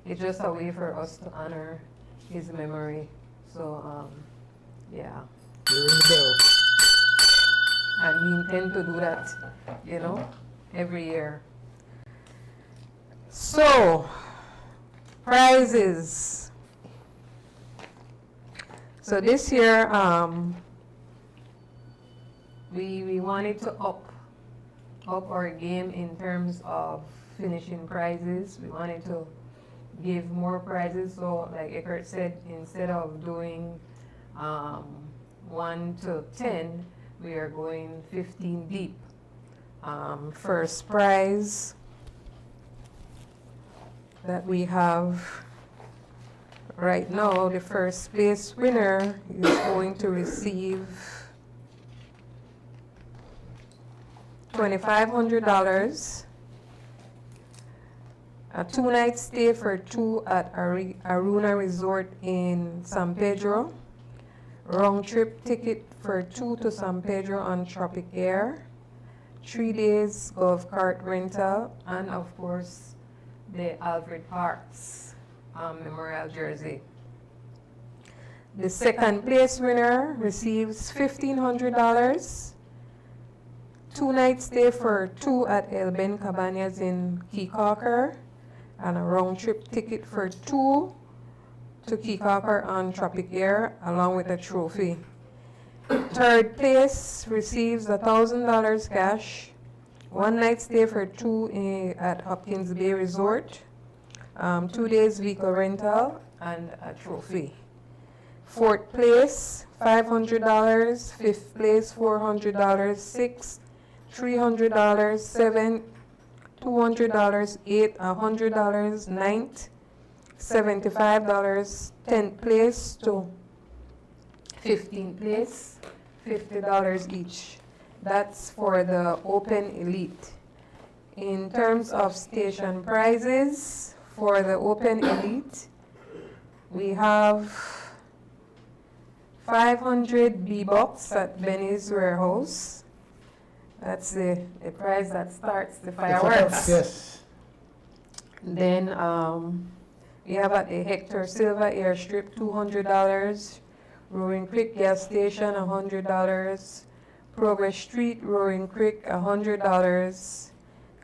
Speaker 7: it's just a way for us to honor his memory. So yeah.
Speaker 5: Ring the bell.
Speaker 7: And we intend to do that, you know, every year. So, prizes. So this year, we wanted to up our game in terms of finishing prizes. We wanted to give more prizes. So like Eckert said, instead of doing 1 to 10, we are going 15 deep. First prize that we have right now, the first place winner is going to receive $2,500, a 2-night stay for 2 at Aruna Resort in San Pedro, round trip ticket for 2 to San Pedro on Tropic Air, 3 days golf cart rental, and of course the Alfred Parks memorial jersey. The second place winner receives $1,500. 2-night stay for 2 at El Ben Cabañas in Keycacher, and a round trip ticket for 2 to Keycacher on Tropic Air, along with a trophy. Third place receives $1,000 cash, 1-night stay for 2 at Hopkins Bay Resort, 2 days vehicle rental, and a trophy. Fourth place, $500. Fifth place, $400. Sixth, $300. Seventh, $200. Eighth, $100. Ninth, $75. 10th place to 15th place, $50 each. That's for the Open Elite. In terms of station prizes for the Open Elite, we have 500 B-Bucks at Benny's Warehouse. That's the prize that starts the fireworks.
Speaker 5: Yes.
Speaker 7: Then we have at the Hector Silva Airstrip, $200. Roaring Creek Gas Station, $100. Progress Street, Roaring Creek, $100.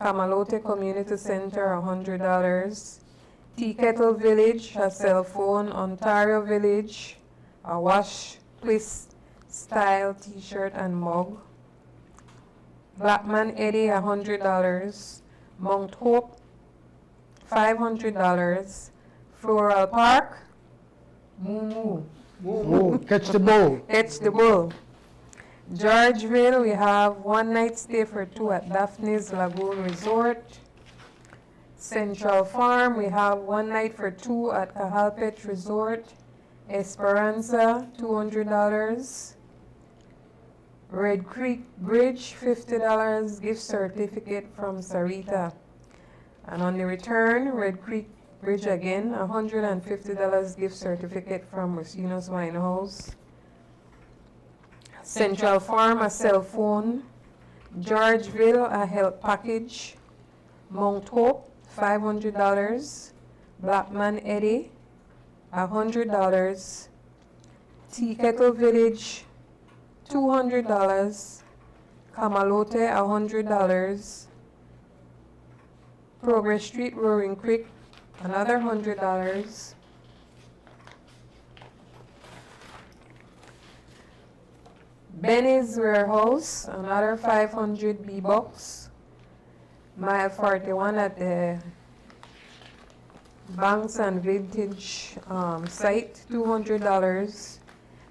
Speaker 7: Camalote Community Center, $100. Tea Kettle Village, a cell phone. Ontario Village, a wash twist style t-shirt and mug. Blackman Eddie, $100. Mount Hope, $500. Floral Park, Moo
Speaker 5: Oh, catch the ball.
Speaker 7: Catch the Bull. Georgeville, we have 1-night stay for 2 at Daphne's Lagoon Resort. Central Farm, we have 1 night for 2 at Cajalpet Resort. Esperanza, $200. Red Creek Bridge, $50 gift certificate from Sarita. And on the return, Red Creek Bridge again, $150 gift certificate from Rosino's Winehouse. Central Farm, a cell phone. Georgeville, a health package. Mount Hope, $500. Blackman Eddie, $100. Tea Kettle Village, $200. Camalote, $100. Progress Street, Roaring Creek, another $100. Benny's Warehouse, another 500 B-Bucks. Mile 41 at the Banks and Vintage site, $200.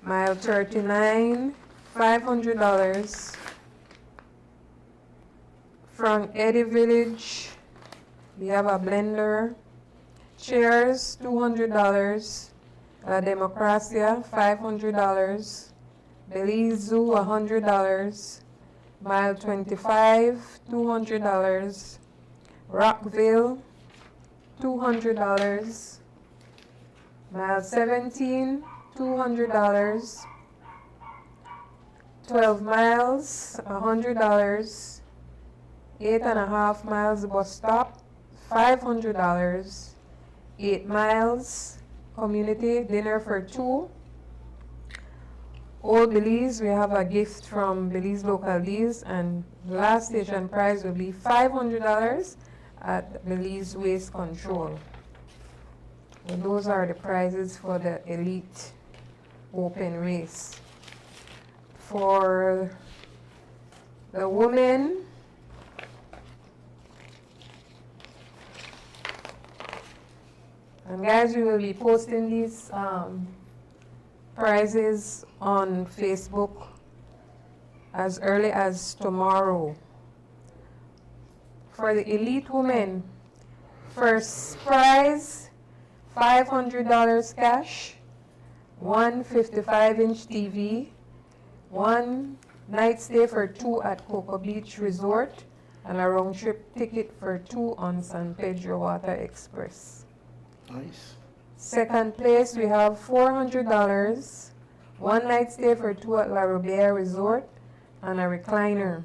Speaker 7: Mile 39, $500. From Eddie Village, we have a blender. Chairs, $200. La Democracia, $500. Belize Zoo, $100. Mile 25, $200. Rockville, $200. Mile 17, $200. 12 miles, $100. 8.5 miles bus stop, $500. 8 miles community dinner for 2. Old Belize, we have a gift from Belize Local Deals, and last station prize will be $500 at Belize Waste Control. And those are the prizes for the Elite Open Race. For the women, and guys, we will be posting these prizes on Facebook as early as tomorrow. For the elite women, first prize, $500 cash, one 55-inch TV, 1 night stay for 2 at Cocoa Beach Resort, and a round trip ticket for 2 on San Pedro Water Express.
Speaker 5: Nice.
Speaker 7: Second place, we have $400, 1 night stay for 2 at La Robert Resort, and a recliner.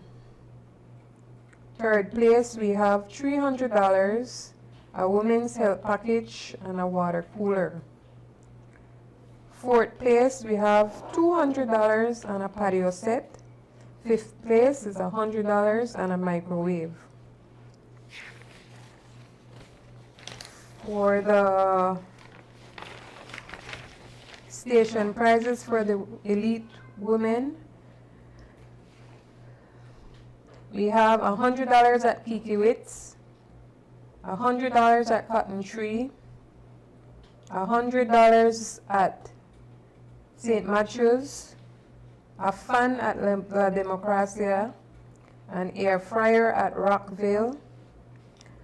Speaker 7: Third place, we have $300, a women's health package, and a water cooler. Fourth place, we have $200 on a patio set. Fifth place is $100 and a microwave. For the station prizes for the elite women, we have $100 at Kikiwitz, $100 at Cotton Tree, $100 at St. Matthews, a fan at La Democracia, an air fryer at Rockville,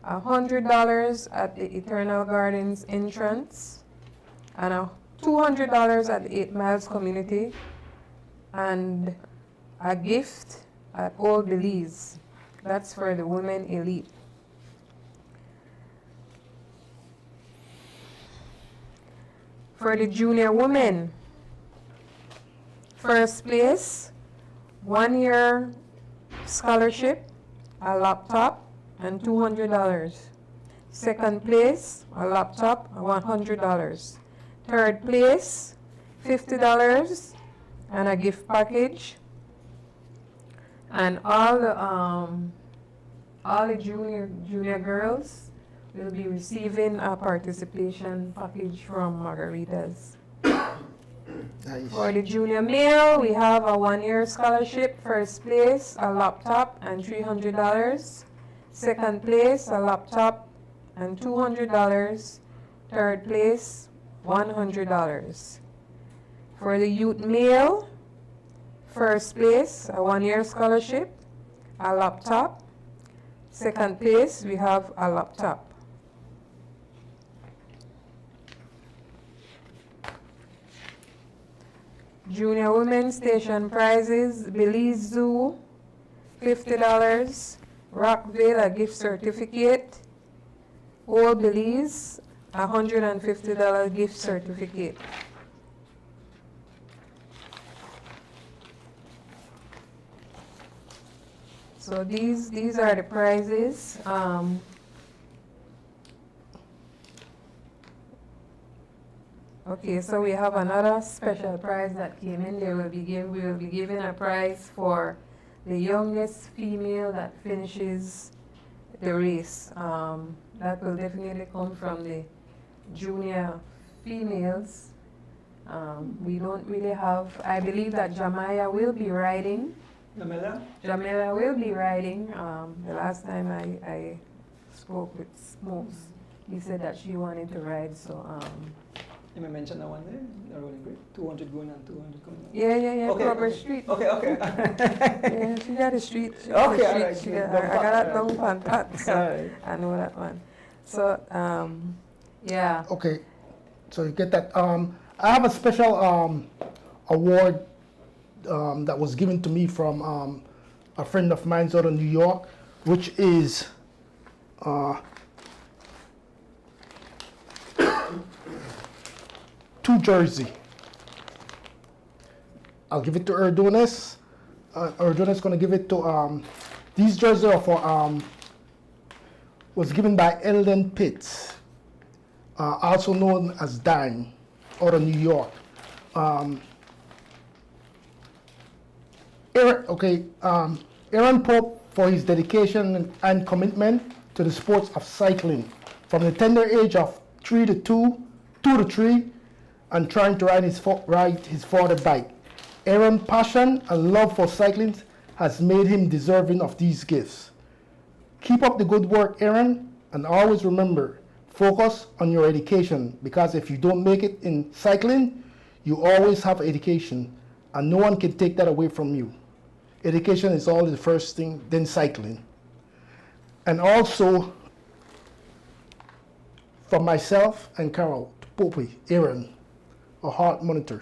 Speaker 7: $100 at the Eternal Gardens entrance, and $200 at the 8 Miles Community, and a gift at Old Belize. That's for the women elite. For the junior women, first place, 1 year scholarship, a laptop, and $200. Second place, a laptop, $100. Third place, $50 and a gift package. And all the junior girls will be receiving a participation package from Margaritas.
Speaker 5: Nice.
Speaker 7: For the junior male, we have a 1 year scholarship, first place, a laptop and $300. Second place, a laptop and $200. Third place, $100. For the youth male, first place, a 1 year scholarship, a laptop. Second place, we have a laptop. Junior women station prizes, Belize Zoo, $50. Rockville, a gift certificate. Old Belize, $150 gift certificate. So these are the prizes. Okay, so we have another special prize that came in. We will be giving a prize for the youngest female that finishes the race. That will definitely come from the junior females. We don't really have, I believe that Jamaya will be riding. Jamila will be riding. The last time I spoke with Smokes, he said that she wanted to ride, so
Speaker 2: You may mention that one there, the rolling grade, 200 going and 200 coming out.
Speaker 7: yeah,
Speaker 2: Okay,
Speaker 7: Proper
Speaker 2: okay.
Speaker 7: Street.
Speaker 2: Okay.
Speaker 7: Yeah, she got a street. She
Speaker 2: Okay,
Speaker 7: got a
Speaker 2: alright,
Speaker 7: street.
Speaker 2: good.
Speaker 7: I got that down pan pat, so
Speaker 2: Alright.
Speaker 7: I know that one. So, yeah.
Speaker 5: Okay, so you get that. I have a special award that was given to me from a friend of mine out of New York, which is to Jersey. I'll give it to Erdonis. Erdonis is going to give it to these jerseys are for was given by Eldon Pitts, also known as Dan, out of New York. Aaron Pope for his dedication and commitment to the sports of cycling from the tender age of 2 to 3, and trying to ride his father bike. Aaron's passion and love for cycling has made him deserving of these gifts. Keep up the good work, Aaron, and always remember, focus on your education, because if you don't make it in cycling, you always have education, and no one can take that away from you. Education is always the first thing, then cycling. And also, from myself and Carol, to Pope, Aaron, a heart monitor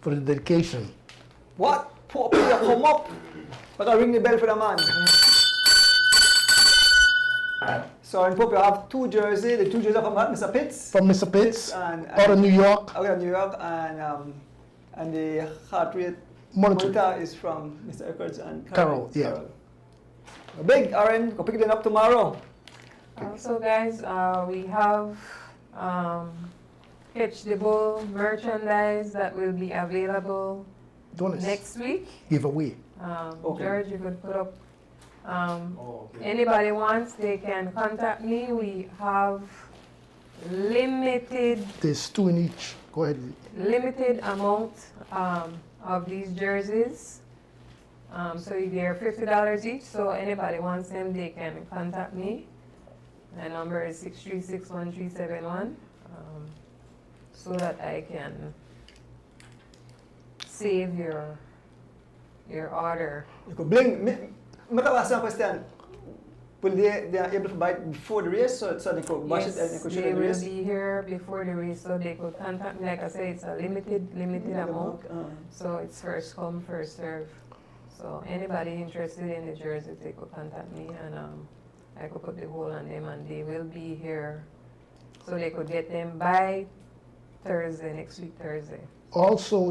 Speaker 5: for the dedication.
Speaker 2: What? Pope, you come up. But I'll ring the bell for the man. So in Pope, you have two jerseys. The two jerseys are from what? Mr. Pitts?
Speaker 5: From Mr. Pitts,
Speaker 2: and
Speaker 5: out of New York.
Speaker 2: Okay, New York, and the heart rate
Speaker 5: Monitor.
Speaker 2: is from Mr. Eckert and
Speaker 5: Carol, yeah.
Speaker 2: Carol. Big, Aaron, go pick them up tomorrow.
Speaker 7: Also, guys, we have Catch the Bull merchandise that will be available
Speaker 5: Donis.
Speaker 7: next week.
Speaker 5: Giveaway.
Speaker 2: Okay.
Speaker 7: George, you could put up.
Speaker 6: Oh, okay.
Speaker 7: Anybody wants, they can contact me. We have limited
Speaker 5: There's 2 in each. Go ahead.
Speaker 7: amount of these jerseys. So they're $50 each. So anybody wants them, they can contact me. My number is 6361371, so that I can save your order.
Speaker 2: You could bring, me can ask you a question. Will they are able to buy it before the race, so they could watch it and they
Speaker 7: Yes,
Speaker 2: could show
Speaker 7: they
Speaker 2: the
Speaker 7: will
Speaker 2: race?
Speaker 7: be here before the race, so they could contact me. Like I say, it's a limited amount, so it's first come, first serve. So anybody interested in the jersey, they could contact me, and I could put the hold on them, and they will be here, so they could get them by Thursday, next week Thursday.
Speaker 5: Also,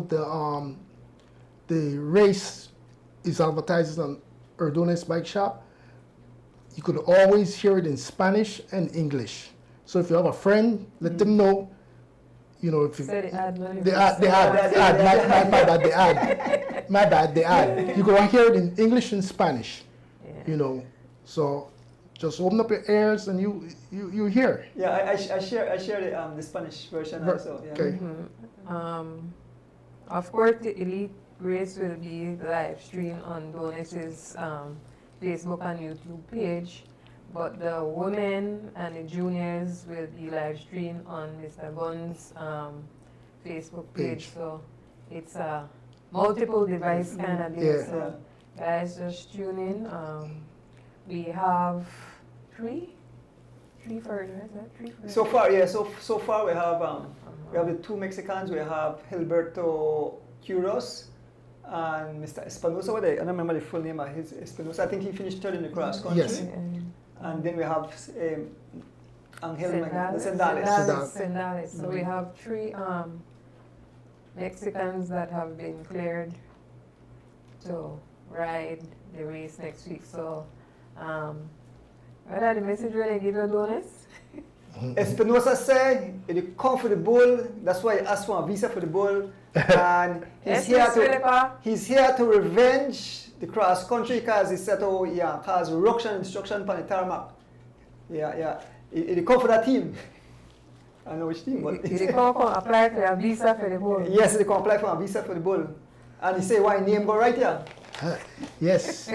Speaker 5: the race is advertised on Erdones Bike Shop. You could always hear it in Spanish and English. So if you have a friend, let them know. You know, if you,
Speaker 7: So the ad,
Speaker 5: my bad, the ad. You can hear it in English and Spanish.
Speaker 7: Yeah.
Speaker 5: You know, so just open up your ears and you hear.
Speaker 2: Yeah, I share the Spanish version also. Yeah.
Speaker 5: Okay.
Speaker 7: Of course, the elite race will be live streamed on Donis's Facebook and YouTube page, but the women and the juniors will be live streamed on Mr. Gunn's Facebook page. So it's a multiple device kind of deal.
Speaker 5: Yeah.
Speaker 7: So guys, just tune in. We have three for
Speaker 2: So far, yeah. So far we have the 2 Mexicans. We have Gilberto Quiros and Mr. Espinosa. I don't remember the full name of his Espinosa. I think he finished 3rd in the cross country.
Speaker 5: Yes.
Speaker 2: And then we have Angel
Speaker 7: Sendales.
Speaker 2: Sendales.
Speaker 7: So we have 3 Mexicans that have been cleared to ride the race next week. So, what are the message when they give you Donis?
Speaker 2: Espinosa said he come for the bull. That's why he asked for a visa for the bull. And he's here to revenge the cross country because he said, oh yeah, cause ruction and destruction on the tarmac. Yeah. He come for that team. I know which team, but
Speaker 7: They come apply for a visa for the bull.
Speaker 2: yes, they can apply for a visa for the bull. And he say, why name go right here?
Speaker 5: Yes.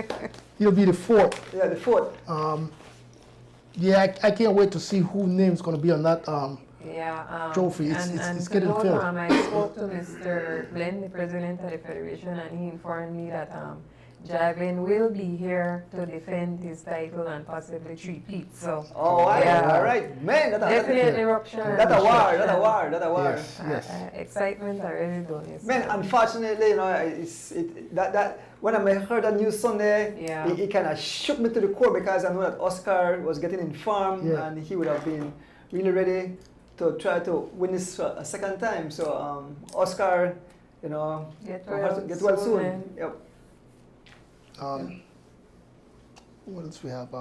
Speaker 5: He'll be the 4th.
Speaker 2: Yeah, the 4th.
Speaker 5: Yeah, I can't wait to see who name's going to be on that trophy. It's
Speaker 7: and
Speaker 5: getting
Speaker 7: to
Speaker 5: filled.
Speaker 7: I spoke to Mr. Glenn, the president of the federation, and he informed me that Javin will be here to defend his title and possibly 3-peat. So,
Speaker 2: all right. Man,
Speaker 7: definitely eruption.
Speaker 2: That a war.
Speaker 5: Yes.
Speaker 7: Excitement already done. Yes.
Speaker 2: Man, unfortunately, you know, that when I heard that news Sunday,
Speaker 7: Yeah.
Speaker 2: it kind of shook me to the core because I know that Oscar was getting informed and he would have been really ready to try to win this a second time. So, Oscar, you know,
Speaker 7: Get
Speaker 2: well soon.
Speaker 7: man.
Speaker 2: Yep.
Speaker 5: What else we have?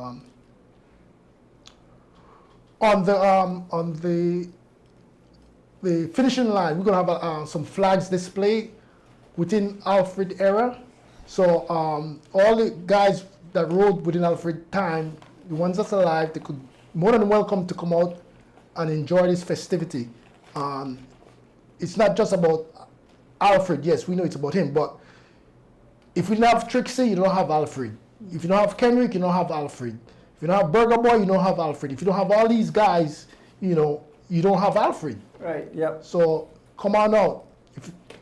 Speaker 5: On the finishing line, we're gonna have some flags displayed within Alfred era. So all the guys that rode within Alfred time, the ones that's alive, they could more than welcome to come out and enjoy this festivity. It's not just about Alfred. Yes, we know it's about him, but if you don't have Trixie, you don't have Alfred. If you don't have Kenrick, you don't have Alfred. If you don't have Burger Boy, you don't have Alfred. If you don't have all these guys, you know, you don't have Alfred.
Speaker 2: Right, yep.
Speaker 5: So come on out,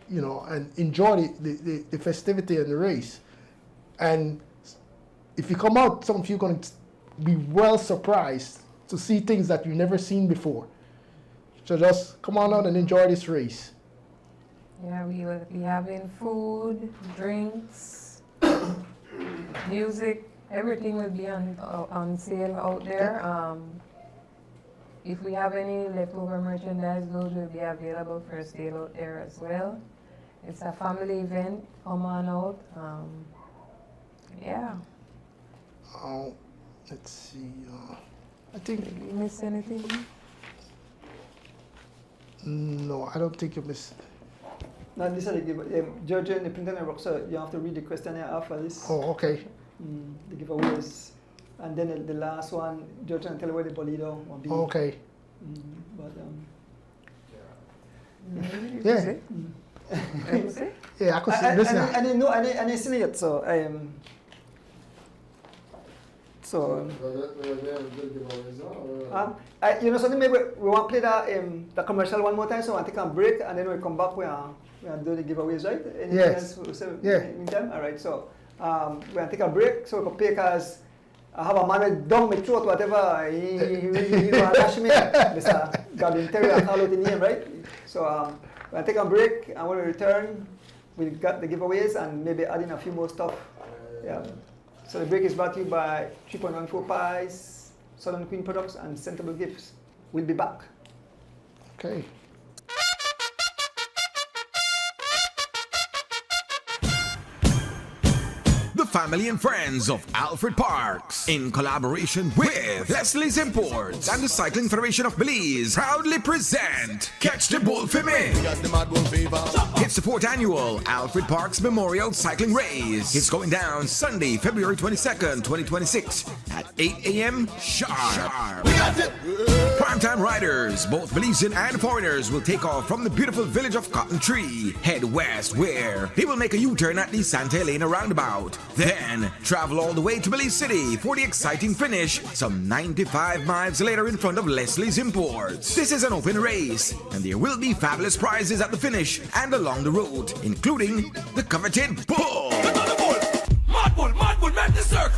Speaker 5: and enjoy the festivity and the race. And if you come out, some of you are going to be well surprised to see things that you've never seen before. So just come on out and enjoy this race.
Speaker 7: Yeah, we will be having food, drinks, music. Everything will be on sale out there. If we have any leftover merchandise, those will be available for sale out there as well. It's a family event. Come on out. Yeah.
Speaker 5: Let's see. I think
Speaker 7: Did we miss anything?
Speaker 5: No, I don't think you missed.
Speaker 2: No, this is the judge and the printer network, so you have to read the questionnaire after this.
Speaker 5: Oh, okay.
Speaker 2: The giveaways. And then the last one, judge and tell where the Bolido will be.
Speaker 5: Okay.
Speaker 2: But
Speaker 5: Yeah.
Speaker 7: Let see.
Speaker 5: Yeah, I could see this now.
Speaker 2: I didn't know, I didn't see it, so you know something, maybe we want to play the commercial one more time, so I take a break and then we come back, we do the giveaways, right? Anything
Speaker 5: Yes.
Speaker 2: else we'll say
Speaker 5: Yeah.
Speaker 2: meantime? All right, so we're take a break so we can pay, because I have a man with down my throat, whatever, he will dash me, Mr. Gavin Terry, I call out the name, right? So we'll take a break, and when we return, we got the giveaways and maybe add in a few more stuff. Yeah. So the break is brought to you by 3.14 Pies, Southern Queen Products, and Sentable Gifts. We'll be back.
Speaker 5: Okay.
Speaker 4: The family and friends of Alfred Parks, in collaboration with Leslie's Imports and the Cycling Federation of Belize, proudly present Catch the Bull for Me. It's the 4th annual Alfred Parks Memorial Cycling Race. It's going down Sunday, February 22nd, 2026 at 8 a.m. sharp. Primetime riders, both Belizean and foreigners, will take off from the beautiful village of Cotton Tree, head west, where they will make a U-turn at the Santa Elena roundabout. Then travel all the way to Belize City for the exciting finish some 95 miles later in front of Leslie's Imports. This is an open race, and there will be fabulous prizes at the finish and along the route, including the coveted bull.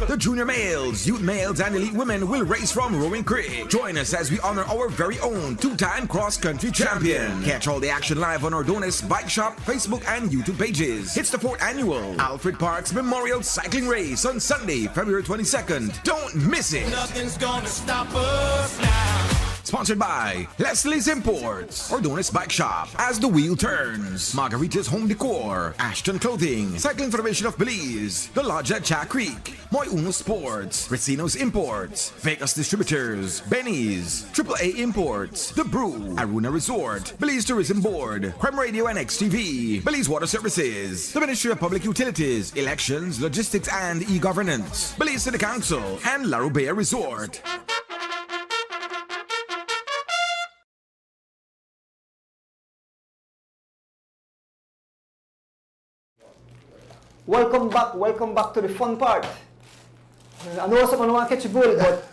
Speaker 4: The junior males, youth males, and elite women will race from Rowing Creek. Join us as we honor our very own 2-time cross-country champion. Catch all the action live on our Donis Bike Shop, Facebook, and YouTube pages. It's the 4th annual Alfred Parks Memorial Cycling Race on Sunday, February 22nd. Don't miss it.
Speaker 1: Nothing's gonna stop us now.
Speaker 4: Sponsored by Leslie's Imports, Ordonis Bike Shop, As the Wheel Turns, Margarita's Home Decor, Ashton Clothing, Cycling Federation of Belize, The Lodge at Jack Creek, Moy Uno Sports, Racino's Imports, Vegas Distributors, Benny's, AAA Imports, The Brew, Aruna Resort, Belize Tourism Board, Crime Radio and XTV, Belize Water Services, the Ministry of Public Utilities, Elections, Logistics and E-Governance, Belize City Council, and La Rubea Resort.
Speaker 2: Welcome back to the fun part. I know someone want to catch a bull, but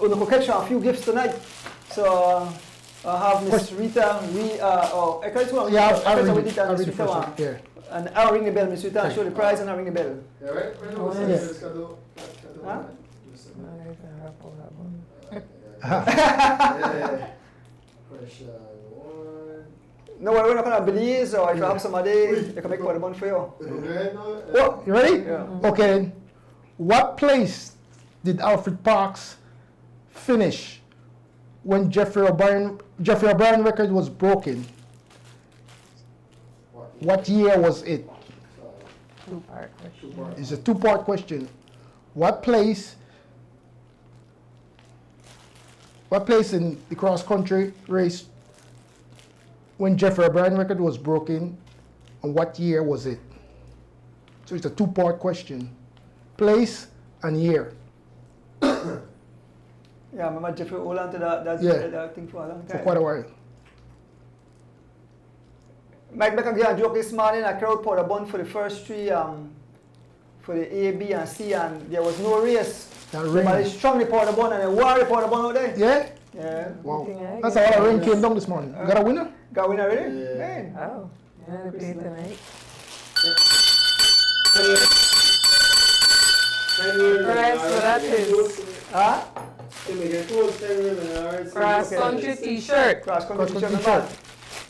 Speaker 2: we can catch a few gifts tonight. So I have Miss Rita.
Speaker 5: I'll read the first one. Yeah.
Speaker 2: And I'll ring the bell, Miss Rita. Show the prize and I'll ring the bell. No, we're not going to Belize, or if you have somebody, you can make one bun for you.
Speaker 5: Oh, you ready?
Speaker 2: Yeah.
Speaker 5: Okay. What place did Alfred Parks finish when Jeffrey O'Brien record was broken? What year was it?
Speaker 7: Two-part question.
Speaker 5: It's a two-part question. What place in the cross-country race when Jeffrey O'Brien record was broken, and what year was it? So it's a two-part question. Place and year.
Speaker 2: Yeah, I remember Jeffrey hold on to that thing for a long time.
Speaker 5: For quite a while.
Speaker 2: Mike make a joke this morning. A crowd poured a bun for the first three, for the A, B, and C, and there was no race.
Speaker 5: That
Speaker 2: But they
Speaker 5: rain.
Speaker 2: strongly poured a bun, and they warrior poured a bun out there.
Speaker 5: Yeah?
Speaker 2: Yeah.
Speaker 5: Wow.
Speaker 7: Yeah,
Speaker 5: That's how the rain came down this morning. You got a winner?
Speaker 2: Got winner already? Man.
Speaker 7: Oh, yeah, they pay tonight. Right, so that is
Speaker 2: Huh?
Speaker 7: cross country t-shirt.
Speaker 2: Cross country
Speaker 5: Cross-country
Speaker 2: t-shirt.
Speaker 5: t-shirt.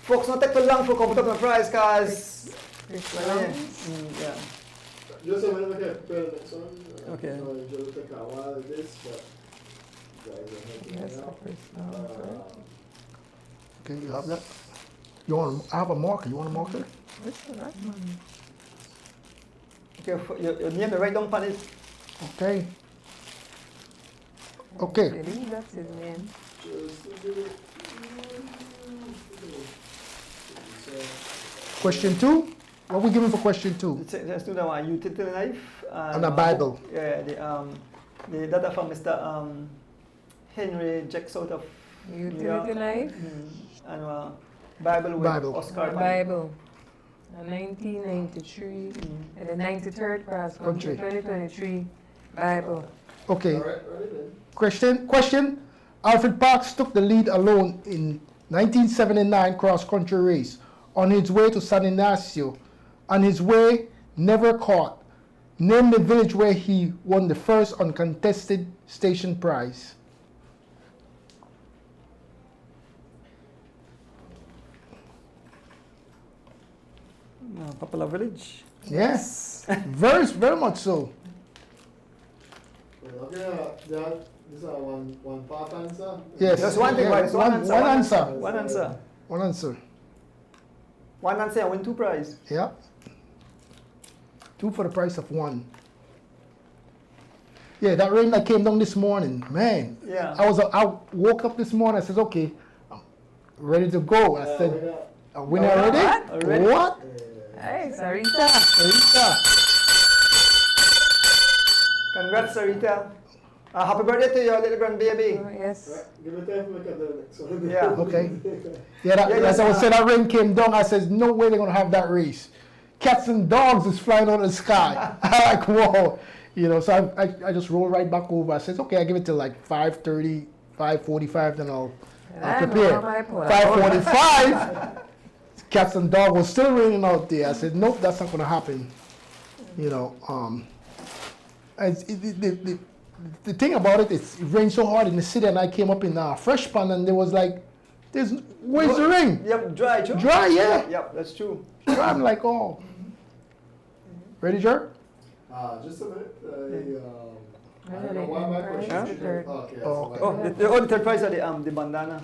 Speaker 2: Folks, not take too long for come put up the prize, cause
Speaker 7: Christmas.
Speaker 2: yeah.
Speaker 8: Just a minute, okay, prepare the next one.
Speaker 2: Okay.
Speaker 8: So it will take a while of this, but you guys are helping
Speaker 7: Yes,
Speaker 8: me out.
Speaker 7: Christmas.
Speaker 5: Okay, you have that? You want? I have a marker. You want a marker?
Speaker 7: What's the right one?
Speaker 2: Okay, your name is right down on it.
Speaker 5: Okay. Okay.
Speaker 7: I believe that's his name.
Speaker 8: Just a minute.
Speaker 5: Question 2? What we giving for question 2?
Speaker 2: Let's do that one. Utility knife.
Speaker 5: And a Bible.
Speaker 2: Yeah, the data from Mr. Henry Jacks out of New York.
Speaker 7: Utility knife,
Speaker 2: And Bible with
Speaker 5: Bible.
Speaker 2: Oscar.
Speaker 7: Bible. 1993, and the 93rd cross country, 2023, Bible.
Speaker 5: Okay.
Speaker 8: Alright, ready then.
Speaker 5: Question. Alfred Parks took the lead alone in 1979 cross-country race on his way to San Ignacio. On his way, never caught. Name the village where he won the first uncontested station prize.
Speaker 2: Popular Village.
Speaker 5: Yes. Very much so.
Speaker 8: Well, okay, this is one part answer.
Speaker 5: Yes.
Speaker 2: That's one thing,
Speaker 5: Yeah,
Speaker 2: right? It's
Speaker 5: one answer.
Speaker 2: One answer.
Speaker 5: One answer.
Speaker 2: One answer and win 2 prize.
Speaker 5: Yeah. 2 for the price of 1. Yeah, that rain that came down this morning, man.
Speaker 2: Yeah.
Speaker 5: I woke up this morning. I said, okay, I'm ready to go. I said, a winner already?
Speaker 2: Already?
Speaker 5: What?
Speaker 7: Hey, Sarita.
Speaker 5: Sarita.
Speaker 2: Congrats, Sarita. Happy birthday to your little grandbaby.
Speaker 7: Oh, yes.
Speaker 8: Right, give me time to look at the next one.
Speaker 2: Yeah.
Speaker 5: Okay. Yeah, as I was saying, that rain came down. I said, no way they're going to have that race. Cats and dogs is flying out of the sky. I'm like, whoa. You know, so I just rolled right back over. I said, okay, I give it till like 5:30, 5:45, then I'll prepare. 5:45, cats and dogs was still raining out there. I said, nope, that's not going to happen. You know, the thing about it is it rained so hard in the city, and I came up in Fresh Pond, and there was like, where's the rain?
Speaker 2: Yep, dry, Joe.
Speaker 5: Dry, yeah.
Speaker 2: Yep, that's true.
Speaker 5: Dry, I'm like, oh. Ready, Jer?
Speaker 8: Just a minute. I
Speaker 7: Whether
Speaker 8: don't
Speaker 7: they
Speaker 8: know why my
Speaker 7: can
Speaker 8: question
Speaker 7: prize
Speaker 8: is
Speaker 7: the third.
Speaker 8: okay.
Speaker 5: Oh,
Speaker 8: so
Speaker 2: Oh, the third prize are the bandana.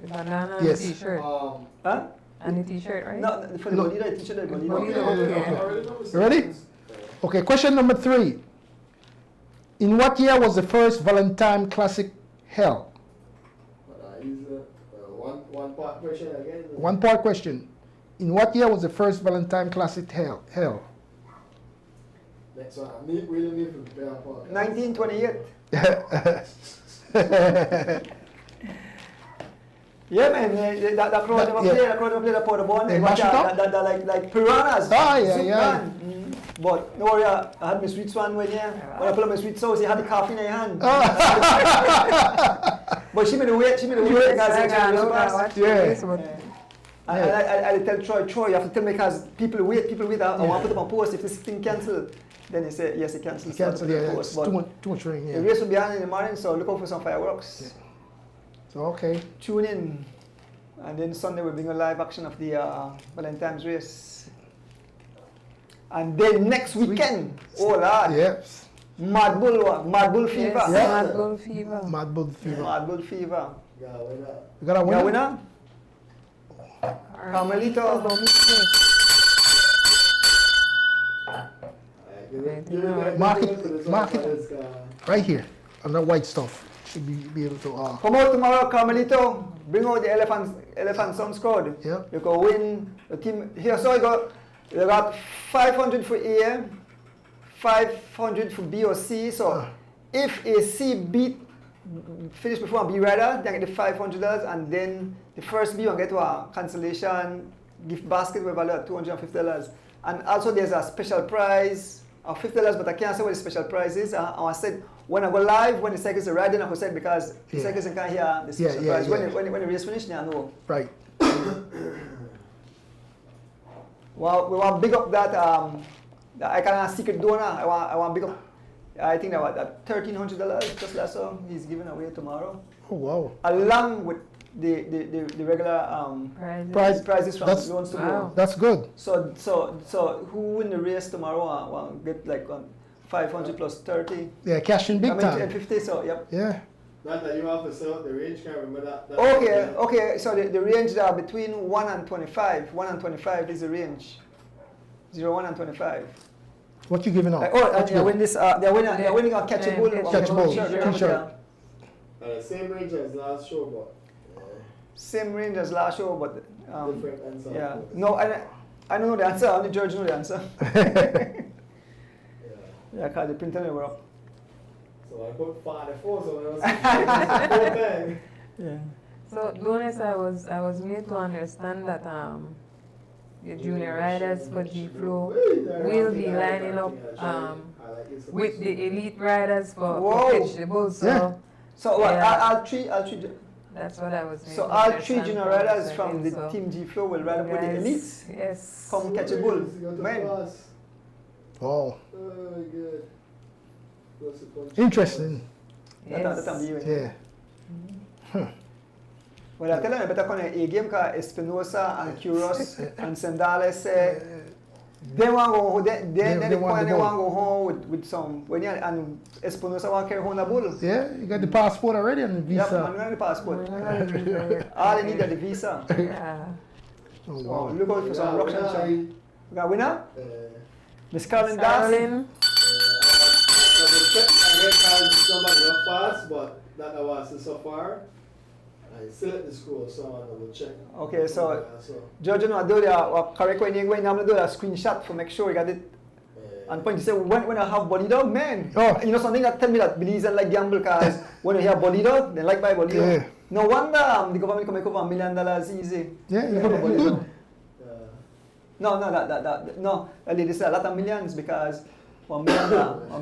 Speaker 7: The banana
Speaker 5: Yes.
Speaker 7: and the t-shirt.
Speaker 2: Huh?
Speaker 7: And the t-shirt, right?
Speaker 2: No, for the
Speaker 5: No.
Speaker 2: Bonita, the t-shirt, the Bonita.
Speaker 7: Bonita.
Speaker 8: Okay,
Speaker 7: Okay.
Speaker 8: I already know the
Speaker 5: You ready?
Speaker 8: sequence.
Speaker 5: Okay, question number 3. In what year was the first Valentine Classic held?
Speaker 8: He's one part question again.
Speaker 5: One part question. In what year was the first Valentine Classic held?
Speaker 8: Next one. We really need to prepare a part.
Speaker 2: 1928. Yeah, man, that crowd never
Speaker 5: Yeah.
Speaker 2: played, that crowd never played the powder ball.
Speaker 5: They mash it up?
Speaker 2: That like piranhas.
Speaker 5: Ah, yeah,
Speaker 2: Zoom
Speaker 5: yeah.
Speaker 2: down. But no worry, I had my sweet one when I put on my sweet sauce, you had the coffee in your hand. But she made the wait, because
Speaker 7: I
Speaker 2: I
Speaker 7: got
Speaker 2: was
Speaker 7: no
Speaker 2: fast.
Speaker 7: watch
Speaker 5: Yeah.
Speaker 7: Facebook.
Speaker 2: I tell Troy, you have to tell me because people wait, I want to put up a post, if this thing cancel, then they say, yes, it cancels.
Speaker 5: Cancel, yeah, it's
Speaker 2: But
Speaker 5: too much rain,
Speaker 2: the
Speaker 5: yeah.
Speaker 2: race will be on in the morning, so look out for some fireworks.
Speaker 5: Yeah. So, okay.
Speaker 2: Tune in. And then Sunday we'll bring a live action of the Valentine's race. And then next weekend, oh Lord,
Speaker 5: Yes.
Speaker 2: Mad Bull Fever.
Speaker 7: Yes,
Speaker 5: Yeah.
Speaker 7: Mad Bull Fever.
Speaker 5: Mad Bull Fever.
Speaker 2: Mad Bull Fever.
Speaker 8: Yeah, why not?
Speaker 5: You got a
Speaker 2: Yeah,
Speaker 5: winner?
Speaker 2: winner? Carmelito.
Speaker 7: Don't mistake.
Speaker 8: Give it
Speaker 5: Mark it,
Speaker 8: for this
Speaker 5: mark
Speaker 8: one,
Speaker 5: it.
Speaker 8: it's,
Speaker 5: Right here. On that white stuff. Should be able to,
Speaker 2: Come out tomorrow, Carmelito. Bring out the Elephant Sons crowd.
Speaker 5: Yeah.
Speaker 2: You can win the team. Here, so you got 500 for A, 500 for B or C. So if a C finish before a B rider, they get the $500, and then the first B will get to a cancellation gift basket with value of $250. And also there's a special prize of $50, but I can't say what the special prize is. I said when I go live, when the cyclists are riding, I will say because the
Speaker 5: Yeah.
Speaker 2: cyclists can't hear the special
Speaker 5: Yeah,
Speaker 2: prize.
Speaker 5: yeah.
Speaker 2: When the race finish, they know.
Speaker 5: right.
Speaker 2: Well, we want to big up that I kind of secret donor. I want to big up. I think that $1,300 just last song he's giving away tomorrow,
Speaker 5: Oh, wow.
Speaker 2: along with the regular prizes from
Speaker 5: That's-
Speaker 2: Loans to
Speaker 7: Wow.
Speaker 2: Go.
Speaker 5: That's good.
Speaker 2: So who win the race tomorrow? Will get like 500 plus 30.
Speaker 5: Yeah, cash in big
Speaker 2: I mean,
Speaker 5: time.
Speaker 2: 50. So yep.
Speaker 5: Yeah.
Speaker 8: Not that you have to sell out the range, can't remember that.
Speaker 2: Okay. So the range are between 1 and 25. 1 and 25 is the range. 0, 1 and 25.
Speaker 5: What you giving out?
Speaker 2: And
Speaker 5: What you
Speaker 2: they're
Speaker 5: giving?
Speaker 2: winning they're winning a catchable.
Speaker 7: Yeah,
Speaker 5: catchable
Speaker 2: T-shirt.
Speaker 5: T-shirt.
Speaker 8: Same range as last show, but
Speaker 2: same range as last show, but
Speaker 8: Different answer.
Speaker 2: yeah. No, I don't know the answer. Only George know the answer.
Speaker 8: Yeah.
Speaker 2: Yeah, cause the printer never up.
Speaker 8: So I put 44, so it was 4
Speaker 2: Yeah.
Speaker 7: So, Donis, I was made to understand that the junior riders for G Flow will be lining up with the elite riders for
Speaker 2: Whoa.
Speaker 7: Catch the Bull. So
Speaker 5: Yeah.
Speaker 2: So what?
Speaker 7: Yeah.
Speaker 2: All three.
Speaker 7: that's what I was made
Speaker 2: So
Speaker 7: to
Speaker 2: all three
Speaker 7: understand
Speaker 2: junior
Speaker 7: from the
Speaker 2: riders from the
Speaker 7: second, so
Speaker 2: team G Flow will ride up with the
Speaker 7: guys,
Speaker 2: elites.
Speaker 7: Yes.
Speaker 2: Come catch a bull. Man.
Speaker 5: Oh,
Speaker 8: Oh, good.
Speaker 5: interesting.
Speaker 2: That's
Speaker 7: Yes.
Speaker 5: Yeah.
Speaker 2: Well, I tell you, better come a game called Espinosa and Curious and Sandales say they want to go home. They want to go home with some. When you and Espinosa want to carry home a bull.
Speaker 5: Yeah, you got the passport already and the
Speaker 2: Yep,
Speaker 5: visa.
Speaker 2: man, got the passport.
Speaker 7: Yeah.
Speaker 2: All they need is the visa.
Speaker 7: Yeah.
Speaker 5: Oh,
Speaker 2: So
Speaker 5: wow.
Speaker 2: look out for some ruction shot. We got a winner? Miss Carolyn Das.
Speaker 7: Carolyn,
Speaker 8: I will check again because somebody not fast, but that I was so far. I select the score, so I will check.
Speaker 2: Okay, so
Speaker 8: Yeah, so
Speaker 2: George, you know, do the correct when you go in, I'm going to do a screenshot to make sure you got it. And point to say, when I have body dog, man,
Speaker 5: Oh.
Speaker 2: you know something that tell me that Belize like gamble because when you hear body dog, they like buy body dog.
Speaker 5: Yeah.
Speaker 2: No wonder the government can make over $1 million easy.
Speaker 5: Yeah,
Speaker 2: Yeah,
Speaker 5: good.
Speaker 2: No, that lady said a lot of millions because $1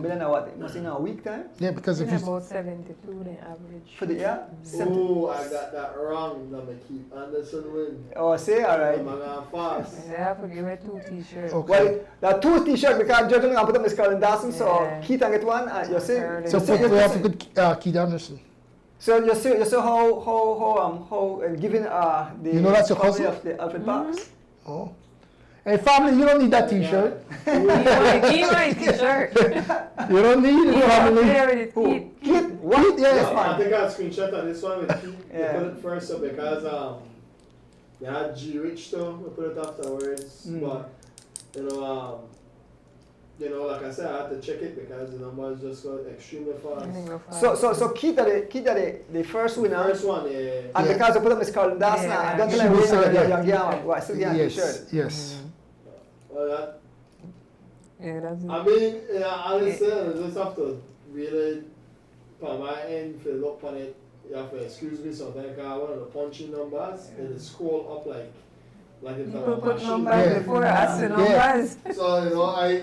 Speaker 2: million what? It must be in a week time
Speaker 5: Yeah, because if
Speaker 7: in
Speaker 5: you
Speaker 7: about 72 the average.
Speaker 2: for the year.
Speaker 8: Oh, I got that wrong. Let me keep Anderson win.
Speaker 2: Oh, say all right.
Speaker 8: I'm gonna fast.
Speaker 7: And they have to give me 2 t-shirts.
Speaker 5: Okay.
Speaker 2: Well, there are 2 t-shirts because George going to put up Miss Carolyn Dawson, so
Speaker 7: Yeah.
Speaker 2: Keith can get one. And you see,
Speaker 7: Carolyn.
Speaker 5: so we have to put Keith Anderson.
Speaker 2: So you see how giving the
Speaker 5: You know that's your
Speaker 2: family
Speaker 5: cousin?
Speaker 2: of the Alfred Parks.
Speaker 5: Oh. Hey, family, you don't need that T-shirt.
Speaker 7: Give my t-shirt.
Speaker 5: You don't need it, family.
Speaker 7: There with the
Speaker 2: Who?
Speaker 7: teeth.
Speaker 2: Keith? What?
Speaker 5: Yes,
Speaker 8: I
Speaker 2: man.
Speaker 8: think I screenshot of this one with Keith.
Speaker 2: Yeah.
Speaker 8: We put it first up because they had G Rich though. We put it afterwards, but like I said, I had to check it because the numbers just got extremely fast.
Speaker 2: So Keith are the first winner.
Speaker 8: First one, yeah.
Speaker 2: And
Speaker 5: Yeah.
Speaker 2: because I put up Miss Carolyn Dawson,
Speaker 7: Yeah.
Speaker 2: I don't tell
Speaker 5: She
Speaker 2: her
Speaker 5: was
Speaker 2: win
Speaker 5: there,
Speaker 2: the
Speaker 5: yeah.
Speaker 2: young girl. Why still get the shirt?
Speaker 5: Yes, yes.
Speaker 8: Well, that,
Speaker 7: Yeah, that's it.
Speaker 8: I mean, honestly, you just have to really, from my end, if you look on it, you have to excuse me sometimes because one of the punching numbers, and it scroll up like it's
Speaker 7: People
Speaker 8: a
Speaker 7: put
Speaker 8: machine.
Speaker 7: numbers
Speaker 5: Yeah.
Speaker 7: before us, the
Speaker 5: Yeah.
Speaker 7: numbers.
Speaker 8: So, I.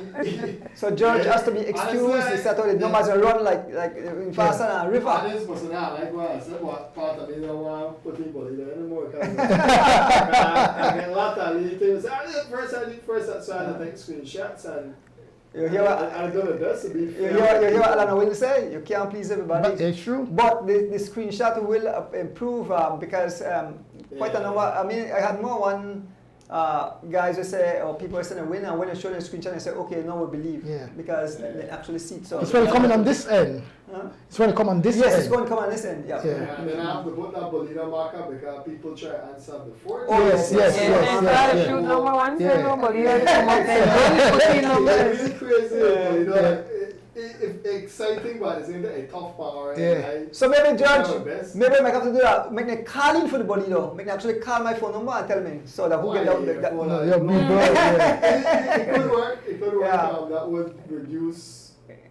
Speaker 2: So George has to be excused. He said the numbers are run like in faster than a river.
Speaker 8: This person, I like what I said, but part of me don't want to put people in there anymore because I get a lot of little things. I did first, so I had to take screenshots and
Speaker 2: You hear what?
Speaker 8: I do the best to be
Speaker 2: You
Speaker 8: fair.
Speaker 2: hear what Alana will say? You can't please everybody.
Speaker 5: But it's true.
Speaker 2: But the screenshot will improve because quite a number. I mean, I had more one guys who say, or people saying a win, and when you show them the screenshot, they say, okay, now we believe.
Speaker 5: Yeah.
Speaker 2: Because they actually see it. So
Speaker 5: It's when it coming on this end.
Speaker 2: Huh?
Speaker 5: It's when it come on this
Speaker 2: Yes,
Speaker 5: end.
Speaker 2: it's going to come on this end. Yeah.
Speaker 5: Yeah.
Speaker 8: And then I have to put that Bolina marker because people try to answer before.
Speaker 2: Oh,
Speaker 5: Yes, yes,
Speaker 7: Yeah,
Speaker 5: yes,
Speaker 7: and
Speaker 5: yes,
Speaker 7: try to
Speaker 5: yes.
Speaker 7: shoot number one,
Speaker 5: Yeah.
Speaker 7: say nobody else come up there. Don't put in
Speaker 8: It's
Speaker 7: numbers.
Speaker 8: really crazy,
Speaker 2: Yeah.
Speaker 8: but it's exciting, but it's a tough power.
Speaker 5: Yeah.
Speaker 2: So maybe
Speaker 8: Try my
Speaker 2: George,
Speaker 8: best.
Speaker 2: maybe I might have to do that. Make me call in for the body though. Make me actually call my phone number and tell me so that who get out. That,
Speaker 5: No, you're big bro. Yeah.
Speaker 8: It could work. It could work.
Speaker 2: Yeah.
Speaker 8: That would reduce,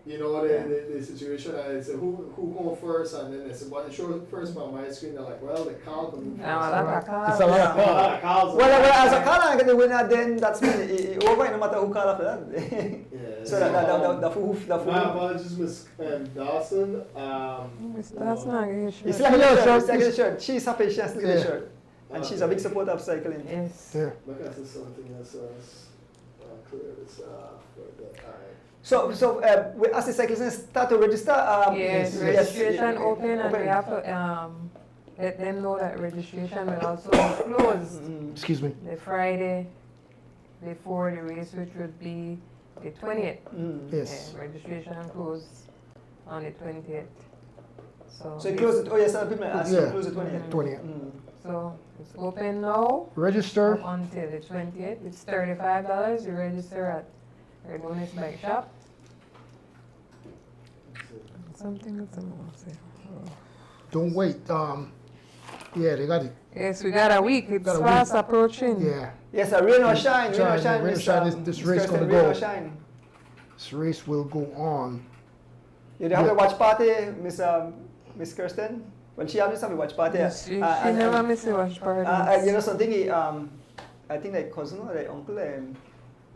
Speaker 8: the situation. And say who come first, and then they say, but it shows first on my screen. They're like, well, the call coming first.
Speaker 7: Now, that's a car.
Speaker 5: It's a lot of
Speaker 8: Oh, a lot of calls.
Speaker 2: well, as a caller, I get the winner, then that's me. It over no matter who call after that.
Speaker 8: Yeah.
Speaker 2: So the
Speaker 8: My apologies, Miss Dawson.
Speaker 7: That's not a
Speaker 2: You
Speaker 7: issue.
Speaker 2: still have
Speaker 5: Yeah,
Speaker 2: the shirt.
Speaker 5: sure.
Speaker 2: You still get the shirt. She's happy. She has to get the
Speaker 5: Yeah.
Speaker 2: shirt, and she's a big supporter of cycling.
Speaker 7: Yes.
Speaker 5: Yeah.
Speaker 8: Because it's something else. Clear this off. Alright.
Speaker 2: So as the cyclists start to register,
Speaker 7: Yes, registration open, and we have to let them know that registration will also be closed
Speaker 5: Excuse me.
Speaker 7: the Friday before the race, which would be the 20th.
Speaker 5: Yes.
Speaker 7: Yeah, registration closed on the 20th.
Speaker 2: So you close it. Oh yes, people ask you
Speaker 5: Yeah.
Speaker 2: close the 20th.
Speaker 5: 20th.
Speaker 7: So it's open now
Speaker 5: Register.
Speaker 7: up until the 20th. It's $35. You register at Erdonis Bike Shop. Something else I want to say.
Speaker 5: Don't wait. Yeah, they got it.
Speaker 7: Yes, we got a week. It's
Speaker 5: Got a
Speaker 7: fast
Speaker 5: week.
Speaker 7: approaching.
Speaker 5: Yeah.
Speaker 2: Yes, rain or shine, rain or shine.
Speaker 5: Rain or shine, this race
Speaker 2: Kirsten,
Speaker 5: gonna
Speaker 2: rain
Speaker 5: go.
Speaker 2: or shine.
Speaker 5: This race will go on.
Speaker 2: You have the watch party, Miss Kirsten? When she has a watch party.
Speaker 7: Yes, she never miss a watch party.
Speaker 2: You know something, I think like cousin or like uncle,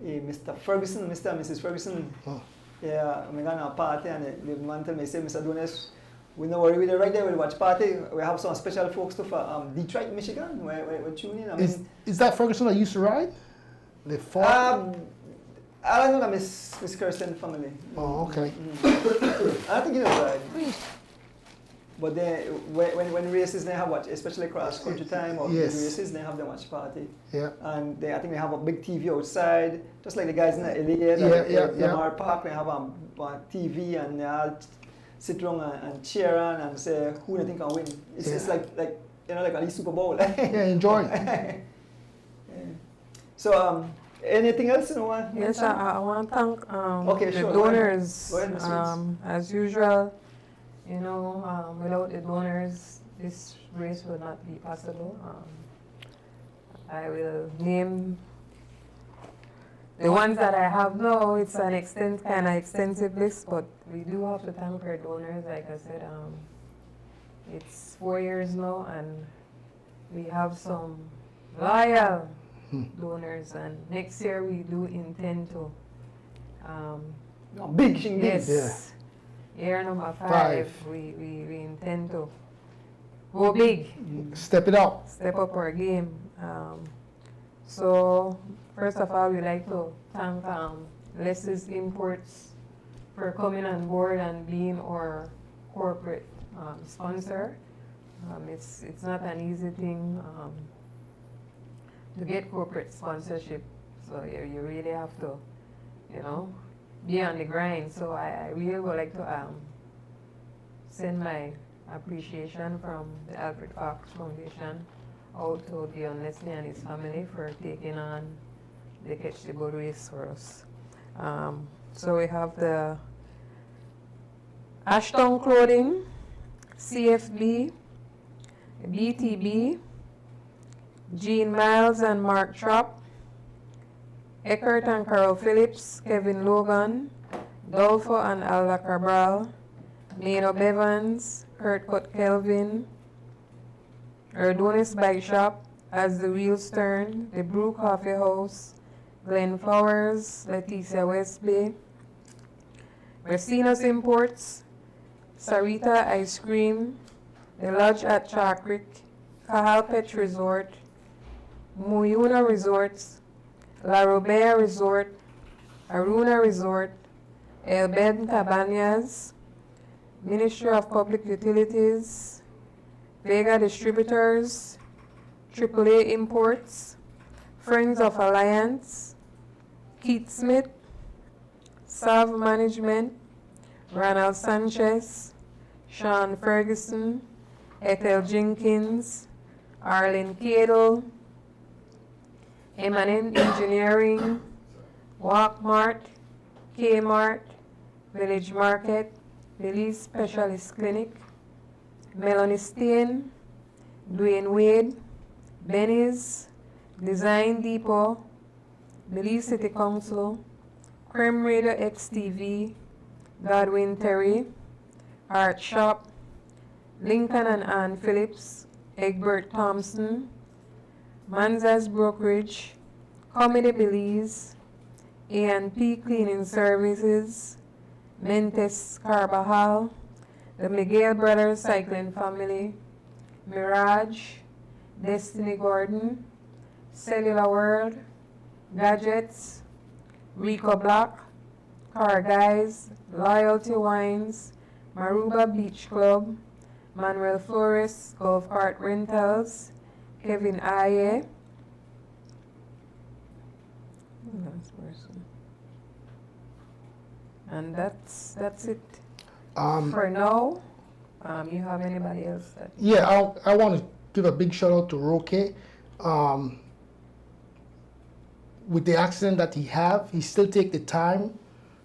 Speaker 2: Mr. Ferguson, Mr. and Mrs. Ferguson.
Speaker 5: Oh.
Speaker 2: Yeah, I'm going to a party and the man tell me, say, Mr. Donis, we don't worry with it right there with the watch party. We have some special folks too for Detroit, Michigan. We're tuning in.
Speaker 5: Is that Ferguson that used to ride? The fought?
Speaker 2: I don't know that Miss Kirsten family.
Speaker 5: Oh, okay.
Speaker 2: I don't think you know right. But then when races they have watch, especially cross country time or
Speaker 5: Yes.
Speaker 2: big races, they have the watch party.
Speaker 5: Yeah.
Speaker 2: And I think they have a big TV outside, just like the guys in the LA, Lamar Park, they have a TV and they all sit around and cheer on and say who they think can win. It's like you know, like a Super Bowl.
Speaker 5: Yeah, enjoy.
Speaker 2: So anything else you know?
Speaker 7: Yes, I want to thank
Speaker 2: Okay,
Speaker 7: the
Speaker 2: sure.
Speaker 7: donors.
Speaker 2: Go ahead, Ms. Reeds.
Speaker 7: As usual, you know, without the donors, this race would not be possible. I will name the ones that I have now. It's an kind of extensive list, but we do have to thank our donors. Like I said, it's 4 years now, and we have some loyal donors, and next year we do intend to
Speaker 2: Big shindig.
Speaker 7: yes, year number 5 we intend to go big,
Speaker 5: Step it up.
Speaker 7: step up our game. So first of all, we'd like to thank Leslie's Imports for coming on board and being our corporate sponsor. It's not an easy thing to get corporate sponsorship, so you really have to, you know, be on the grind. So I really would like to send my appreciation from the Alfred Parks Foundation out to JION Leslie and his family for taking on the Catch the Boat race for us. So we have the Ashton Clothing, CFB, BTB, Jean Miles and Mark Trapp, Eckert and Carol Phillips, Kevin Logan, Dolfo and Alda Cabral, Nino Bevans, Kurt Cott Kelvin, Erdonis Bike Shop, As the Wheels Turn, The Brew Coffee House, Glenn Flowers, Leticia Westby, Mercinos Imports, Sarita Ice Cream, The Lodge at Chalk Creek, Kahal Pet Resort, Muyuna Resorts, La Robert Resort, Aruna Resort, El Ben Cabañas, Ministry of Public Utilities, Vega Distributors, AAA Imports, Friends of Alliance, Keith Smith, Sav Management, Ronald Sanchez, Sean Ferguson, Ethel Jenkins, Arlene Cadle, M&N Engineering, Walmart, Kmart, Village Market, Belize Specialist Clinic, Melanie Steen, Dwayne Wade, Benny's, Design Depot, Belize City Council, Creme Radio XTV, Godwin Terry, Art Shop, Lincoln and Ann Phillips, Egbert Thompson, Manzas Brokerage, Comedy Belize, A&P Cleaning Services, Mentes Carbajal, the Miguel Brothers Cycling Family, Mirage, Destiny Gordon, Cellular World, Gadgets, Rico Block, Car Guys, Loyalty Wines, Maruba Beach Club, Manuel Flores, Golf Cart Rentals, Kevin Aye, last person, and that's it for now. You have anybody else that?
Speaker 5: Yeah, I want to give a big shout out to Roque. With the accident that he still take the time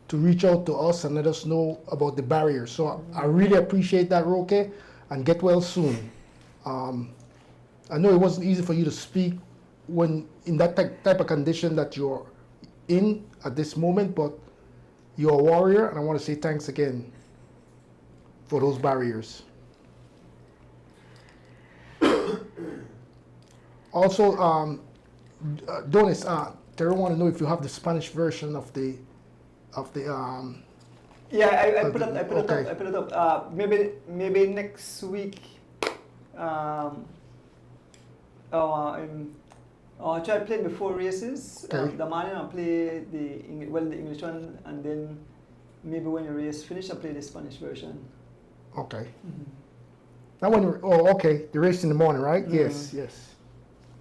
Speaker 5: to reach out to us and let us know about the barrier. So I really appreciate that, Roque, and get well soon. I know it wasn't easy for you to speak when in that type of condition that you're in at this moment, but you're a warrior, and I want to say thanks again for those barriers. Also, Donis, Terry want to know if you have the Spanish version of the
Speaker 2: Yeah, I put it
Speaker 5: okay.
Speaker 2: up. I put it up. Maybe next week. I'll try to play before races.
Speaker 5: Okay.
Speaker 2: The morning I'll play the English one, and then maybe when the race finish, I'll play the Spanish version.
Speaker 5: Okay. Now okay, the race in the morning, right? Yes, yes.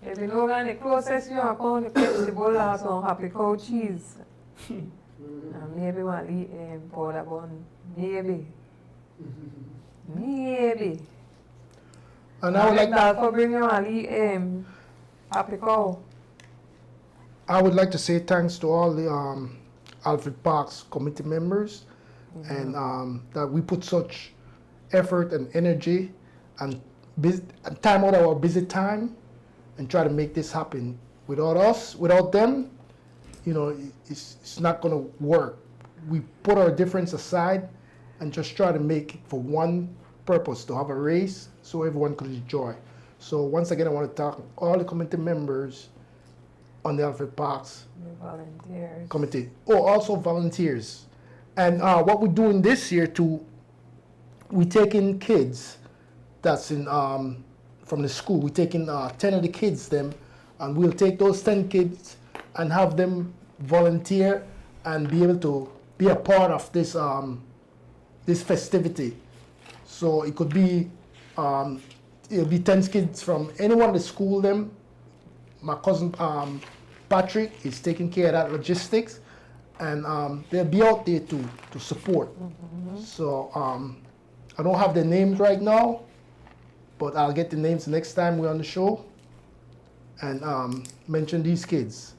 Speaker 7: If you know the closest you are going to catch the bull last one, happy cow cheese. Maybe one eat powder bun. Maybe. Maybe.
Speaker 5: And I would like
Speaker 7: that for bring you and eat happy cow.
Speaker 5: I would like to say thanks to all the Alfred Parks committee members, and that we put such effort and energy and time out of our busy time and try to make this happen. Without us, without them, it's not going to work. We put our difference aside and just try to make it for one purpose, to have a race so everyone could enjoy. So once again, I want to thank all the committee members on the Alfred Parks
Speaker 7: Volunteers.
Speaker 5: committee. Oh, also volunteers. And what we're doing this year we taking kids that's in from the school. We're taking 10 of the kids and we'll take those 10 kids and have them volunteer and be able to be a part of this this festivity. So it could be it'll be 10 kids from anyone at the school. My cousin Patrick is taking care of that logistics, and they'll be out there to support. So I don't have the names right now, but I'll get the names next time we're on the show and mention these kids.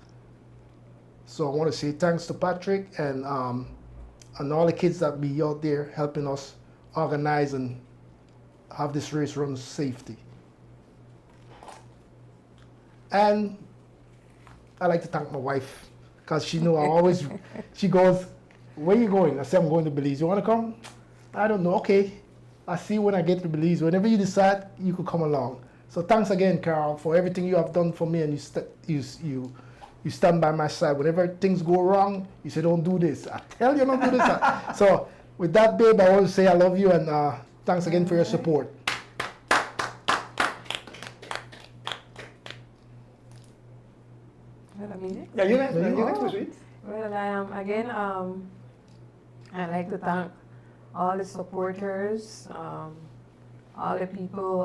Speaker 5: So I want to say thanks to Patrick and all the kids that be out there helping us organize and have this race run safety. And I like to thank my wife, because she she goes, "Where you going?" I say, "I'm going to Belize. You want to come?" "I don't know." "Okay, I see you when I get to Belize. Whenever you decide, you could come along." So thanks again, Carol, for everything you have done for me, and you stand by my side. Whenever things go wrong, you say, "Don't do this." I tell you, don't do this. So with that, babe, I want to say I love you, and thanks again for your support.
Speaker 2: Yeah, you next was it.
Speaker 7: Well, again, I'd like to thank all the supporters, all the people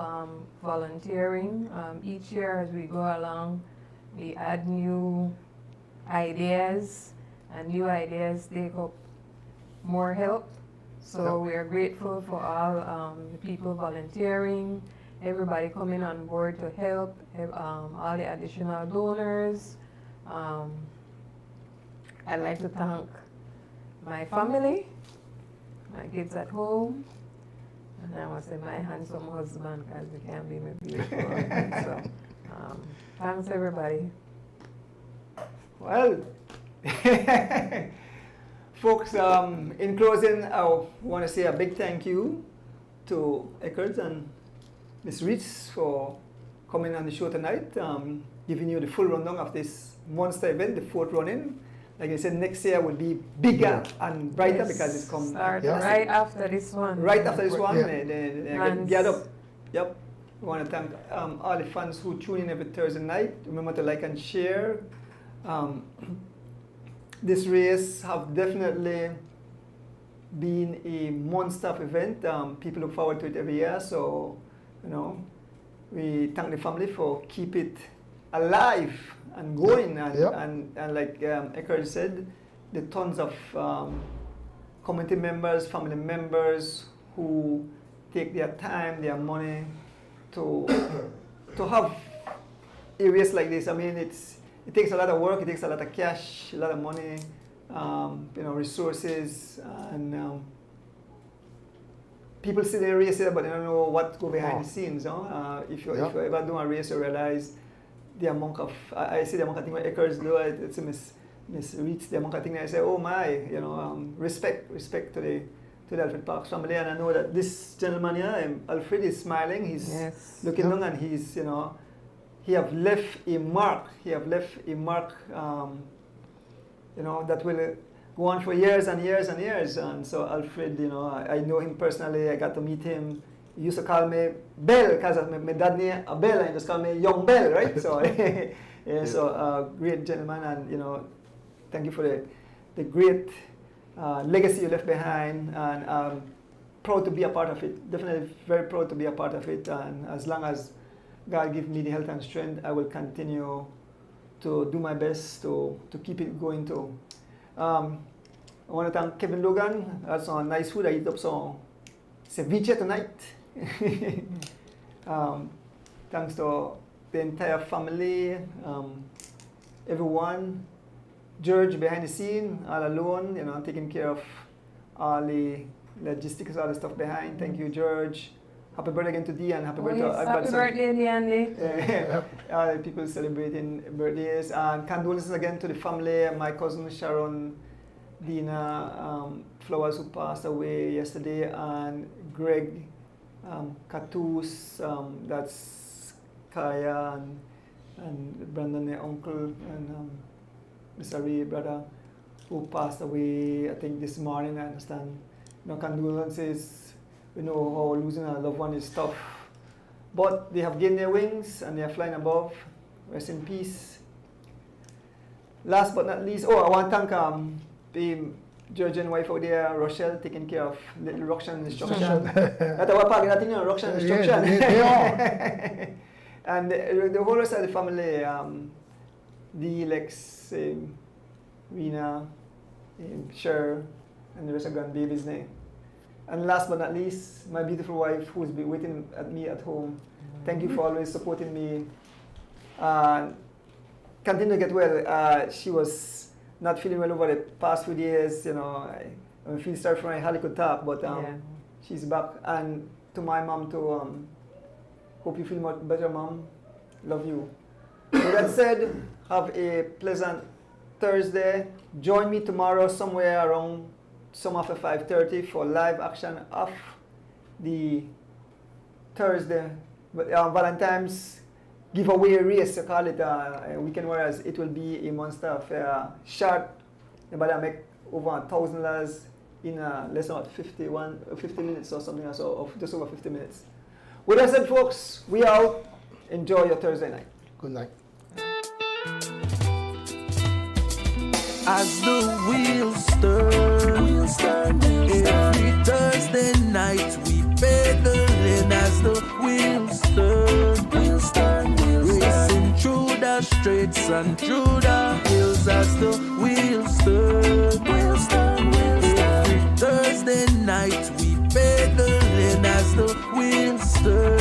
Speaker 7: volunteering. Each year as we go along, we add new ideas, and new ideas take up more help. So we are grateful for all the people volunteering, everybody coming on board to help, all the additional donors. I'd like to thank my family, my kids at home, and I want to say my handsome husband, because he can't be my beautiful husband. So thanks everybody.
Speaker 2: Well, folks, in closing, I want to say a big thank you to Eckers and Ms. Reeds for coming on the show tonight, giving you the full rundown of this monster event, the fourth running. Like I said, next year will be bigger and brighter because it's come
Speaker 7: right after this one.
Speaker 2: Right after this one,
Speaker 5: Yeah.
Speaker 2: they get up. Yep. We want to thank all the fans who tune in every Thursday night. Remember to like and share. This race have definitely been a monster of event. People look forward to it every year. So, we thank the family for keep it alive and going. And like Eckerd said, the tons of community members, family members who take their time, their money to have a race like this. I mean, it takes a lot of work, it takes a lot of cash, a lot of money, resources, and people see the race here, but they don't know what go behind
Speaker 5: Oh.
Speaker 2: the scenes. No? If you
Speaker 5: Yeah.
Speaker 2: ever do a race, you realize the amount of I see the amount of thing where acres do it's a miss reach the amount of thing. I say, oh my, respect to the Alfred Parks family, and I know that this gentleman here, Alfred, is smiling. He's
Speaker 7: Yes.
Speaker 2: looking down, and he's he have left a mark. That will go on for years and years and years. And so Alfred, I know him personally. I got to meet him. He used to call me Bell because my dad name a Bell, and he just called me Young Bell, right? So, so great gentleman, and thank you for the great legacy you left behind, and I'm proud to be a part of it. Definitely very proud to be a part of it. And as long as God gives me the health and strength, I will continue to do my best to keep it going too. I want to thank Kevin Logan. That's some nice food. I eat up some ceviche tonight. Thanks to the entire family, everyone. George behind the scene, all alone, taking care of all the logistics, all the stuff behind. Thank you, George. Happy birthday again to Dee, and happy birthday to everybody.
Speaker 7: Happy birthday, Leanne.
Speaker 2: All the people celebrating birthdays. And condolences again to the family. My cousin Sharon Dina Flowers, who passed away yesterday, and Greg Katus, that's Kaya and Brandon, their uncle, and Mr. Ray, brother, who passed away, I think, this morning. I understand. Condolences. We know how losing a loved one is tough. But they have gained their wings and they are flying above. Rest in peace. Last but not least, I want to thank the Georgian wife out there, Rochelle, taking care of little Russian instruction. That's our part, nothing on Russian instruction.
Speaker 5: They are.
Speaker 2: And the whole rest of the family, the Lex, Rena, Cher, and the rest of grandbabies' name. And last but not least, my beautiful wife, who's been waiting at me at home. Thank you for always supporting me. Continue to get well. She was not feeling well over the past few days. I feel sorry for her. I hardly could talk, but she's back. And to my mom too. Hope you feel much better, Mom. Love you. With that said, have a pleasant Thursday. Join me tomorrow somewhere around some after 5:30 for live action of the Thursday Valentine's giveaway race. I call it a weekend, whereas it will be a monster affair. Short, but I make over $1,000 in less than 50 minutes or something, or just over 50 minutes. With that said, folks, we out. Enjoy your Thursday night.
Speaker 5: Good night.
Speaker 1: As the wheels turn, every Thursday night we pedaling. As the wheels turn, racing through the streets and through the hills. As the wheels turn, every Thursday night we pedaling. As the wheels turn.